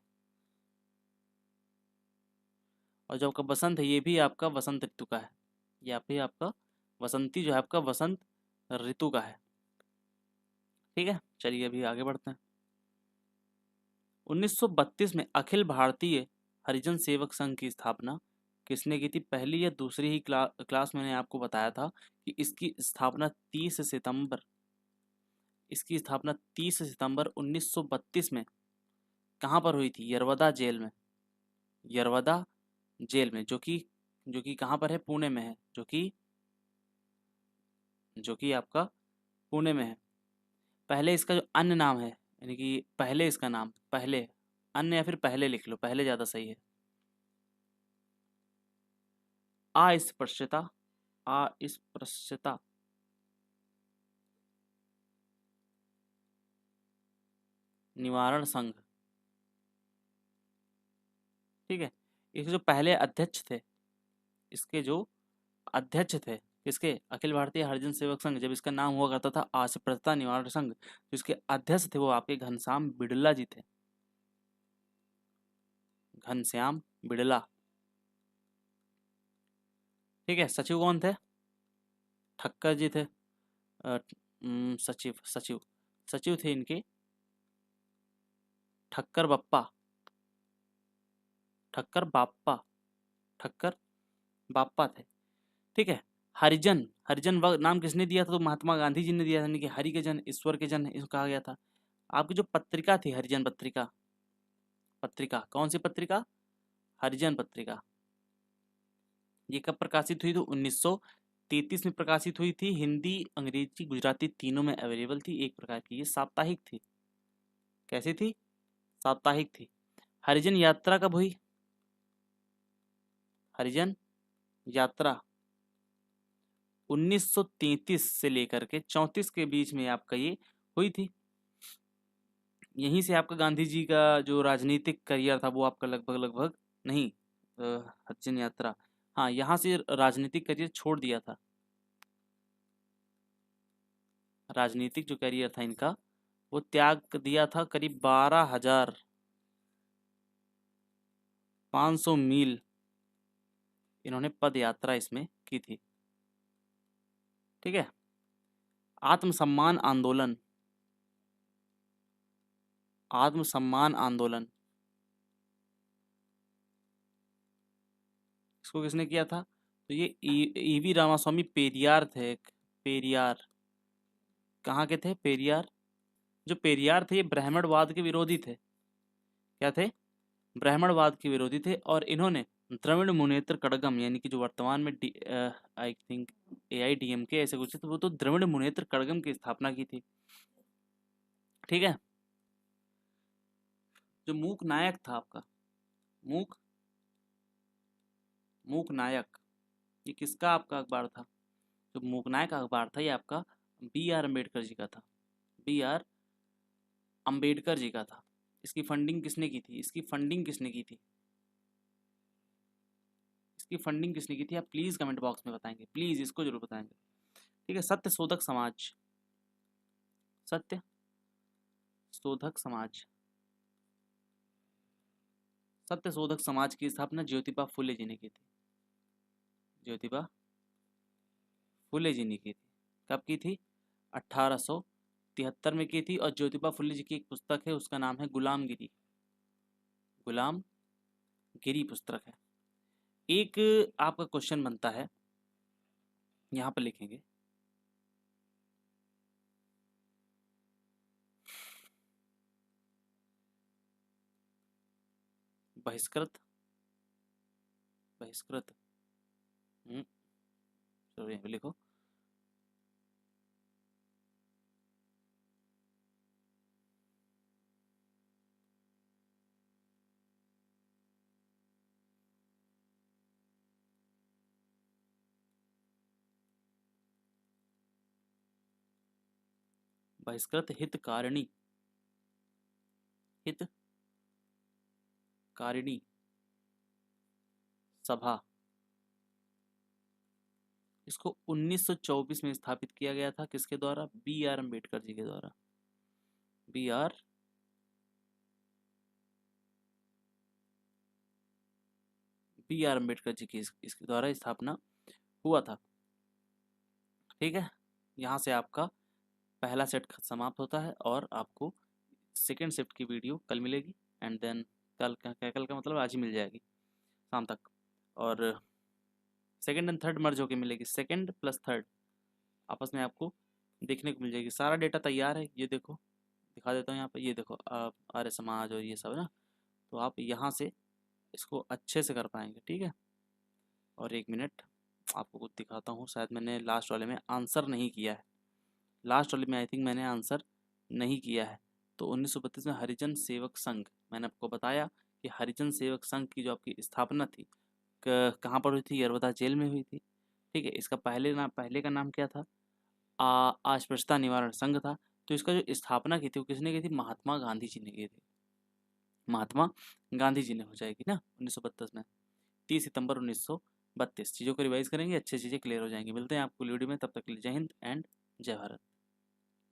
और जो आपका बसंत है, ये भी आपका वसंत ऋतु का है, ये भी आपका वसंती जो है आपका वसंत ऋतु का है। ठीक है, चलिए अभी आगे बढ़ते हैं। 1932 में अखिल भारतीय हरिजन सेवक संघ की स्थापना किसने की थी, पहली या दूसरी ही क्लास मैंने आपको बताया था कि इसकी स्थापना 30 सितंबर, इसकी स्थापना 30 सितंबर 1932 में कहाँ पर हुई थी, यरवदा जेल में, यरवदा जेल में, जो कि कहाँ पर है, पुणे में है, जो कि आपका पुणे में है। पहले इसका जो अन्य नाम है, यानी कि पहले इसका नाम, पहले अन्य या फिर पहले लिख लो, पहले ज़्यादा सही है, अस्पृश्यता, अस्पृश्यता निवारण संघ, ठीक है। इसके जो पहले अध्यक्ष थे, इसके जो अध्यक्ष थे, किसके, अखिल भारतीय हरिजन सेवक संघ, जब इसका नाम हुआ करता था अस्पृश्यता निवारण संघ, तो इसके अध्यक्ष थे वो आपके घनश्याम बिड़ला जी थे, घनश्याम बिड़ला, ठीक है। सचिव कौन थे, ठक्कर जी थे। सचिव सचिव सचिव थे इनके ठक्कर बप्पा, ठक्कर बाप्पा, ठक्कर बाप्पा थे, ठीक है। हरिजन, हरिजन नाम किसने दिया था, तो महात्मा गांधी जी ने दिया था, यानी कि हरि के जन ईश्वर के जन इसको कहा गया था। आपकी जो पत्रिका थी हरिजन पत्रिका, पत्रिका कौन सी पत्रिका, हरिजन पत्रिका, ये कब प्रकाशित हुई, तो 1933 में प्रकाशित हुई थी। हिंदी अंग्रेजी गुजराती तीनों में अवेलेबल थी, एक प्रकार की ये साप्ताहिक थी। कैसी थी, साप्ताहिक थी। हरिजन यात्रा कब हुई, हरिजन यात्रा 1933 से लेकर के 34 के बीच में आपका ये हुई थी। यहीं से आपका गांधी जी का जो राजनीतिक करियर था वो आपका लगभग लगभग नहीं, हरिजन यात्रा, हाँ यहाँ से राजनीतिक करियर छोड़ दिया था। राजनीतिक जो करियर था इनका वो त्याग दिया था। करीब 12,500 मील इन्होंने पद यात्रा इसमें की थी, ठीक है। आत्मसम्मान आंदोलन, आत्मसम्मान आंदोलन इसको किसने किया था, तो ये ईवी रामास्वामी पेरियार थे, एक पेरियार, कहाँ के थे पेरियार, जो पेरियार थे ये ब्राह्मणवाद के विरोधी थे। क्या थे, ब्राह्मणवाद के विरोधी थे, और इन्होंने द्रविड़ मुनेत्र कड़गम, यानी कि जो वर्तमान में आई थिंक AIDMK ऐसे कुछ, तो वो तो द्रविड़ मुनेत्र कड़गम की स्थापना की थी, ठीक है। जो मूक नायक था आपका, मूक मूक नायक, ये किसका आपका अखबार था, जो मूक नायक अखबार था ये आपका BR अम्बेडकर जी का था, BR अम्बेडकर जी का था। इसकी फंडिंग किसने की थी, इसकी फंडिंग किसने की थी, इसकी फंडिंग किसने की थी, आप प्लीज कमेंट बॉक्स में बताएंगे, प्लीज इसको जरूर बताएंगे, ठीक है। सत्य शोधक समाज, सत्य शोधक समाज, सत्य शोधक समाज की स्थापना ज्योतिबा फुले जी ने की थी, ज्योतिबा फुले जी ने की थी। कब की थी, 1873 में की थी। और ज्योतिबा फुले जी की एक पुस्तक है, उसका नाम है गुलामगिरी, गुलामगिरी पुस्तक है। एक आपका क्वेश्चन बनता है, यहाँ पर लिखेंगे बहिष्कृत, बहिष्कृत, चलो यहाँ पे लिखो, बहिष्कृत हितकारिणी, हितकारिणी सभा, इसको 1924 में स्थापित किया गया था, किसके द्वारा, BR अम्बेडकर जी के द्वारा, BR अम्बेडकर जी की इसके द्वारा स्थापना हुआ था, ठीक है। यहाँ से आपका पहला सेट समाप्त होता है, और आपको सेकेंड शिफ्ट की वीडियो कल मिलेगी, एंड देन कल का मतलब आज ही मिल जाएगी शाम तक, और सेकेंड एंड थर्ड मर्ज होके मिलेगी, सेकेंड प्लस थर्ड आपस में आपको देखने को मिल जाएगी। सारा डेटा तैयार है, ये देखो दिखा देता हूँ यहाँ पर, ये देखो आर्य समाज और ये सब ना, तो आप यहाँ से इसको अच्छे से कर पाएंगे, ठीक है। और एक मिनट आपको कुछ दिखाता हूँ, शायद मैंने लास्ट वाले में आंसर नहीं किया है, लास्ट वाले में आई थिंक मैंने आंसर नहीं किया है। तो 1932 में हरिजन सेवक संघ, मैंने आपको बताया कि हरिजन सेवक संघ की जो आपकी स्थापना थी कहाँ पर हुई थी, यरवदा जेल में हुई थी, ठीक है, इसका पहले का नाम क्या था? अस्पृश्यता निवारण संघ था। तो इसका जो स्थापना की थी वो किसने की थी? महात्मा गांधी जी ने की थी। महात्मा गांधी जी ने हो जाएगी ना 1932 में, 30 सितंबर 1932। चीज़ों को रिवाइज करेंगे, अच्छी चीज़ें क्लियर हो जाएंगी। मिलते हैं आपको वीडियो में, तब तक के लिए जय हिंद एंड जय भारत।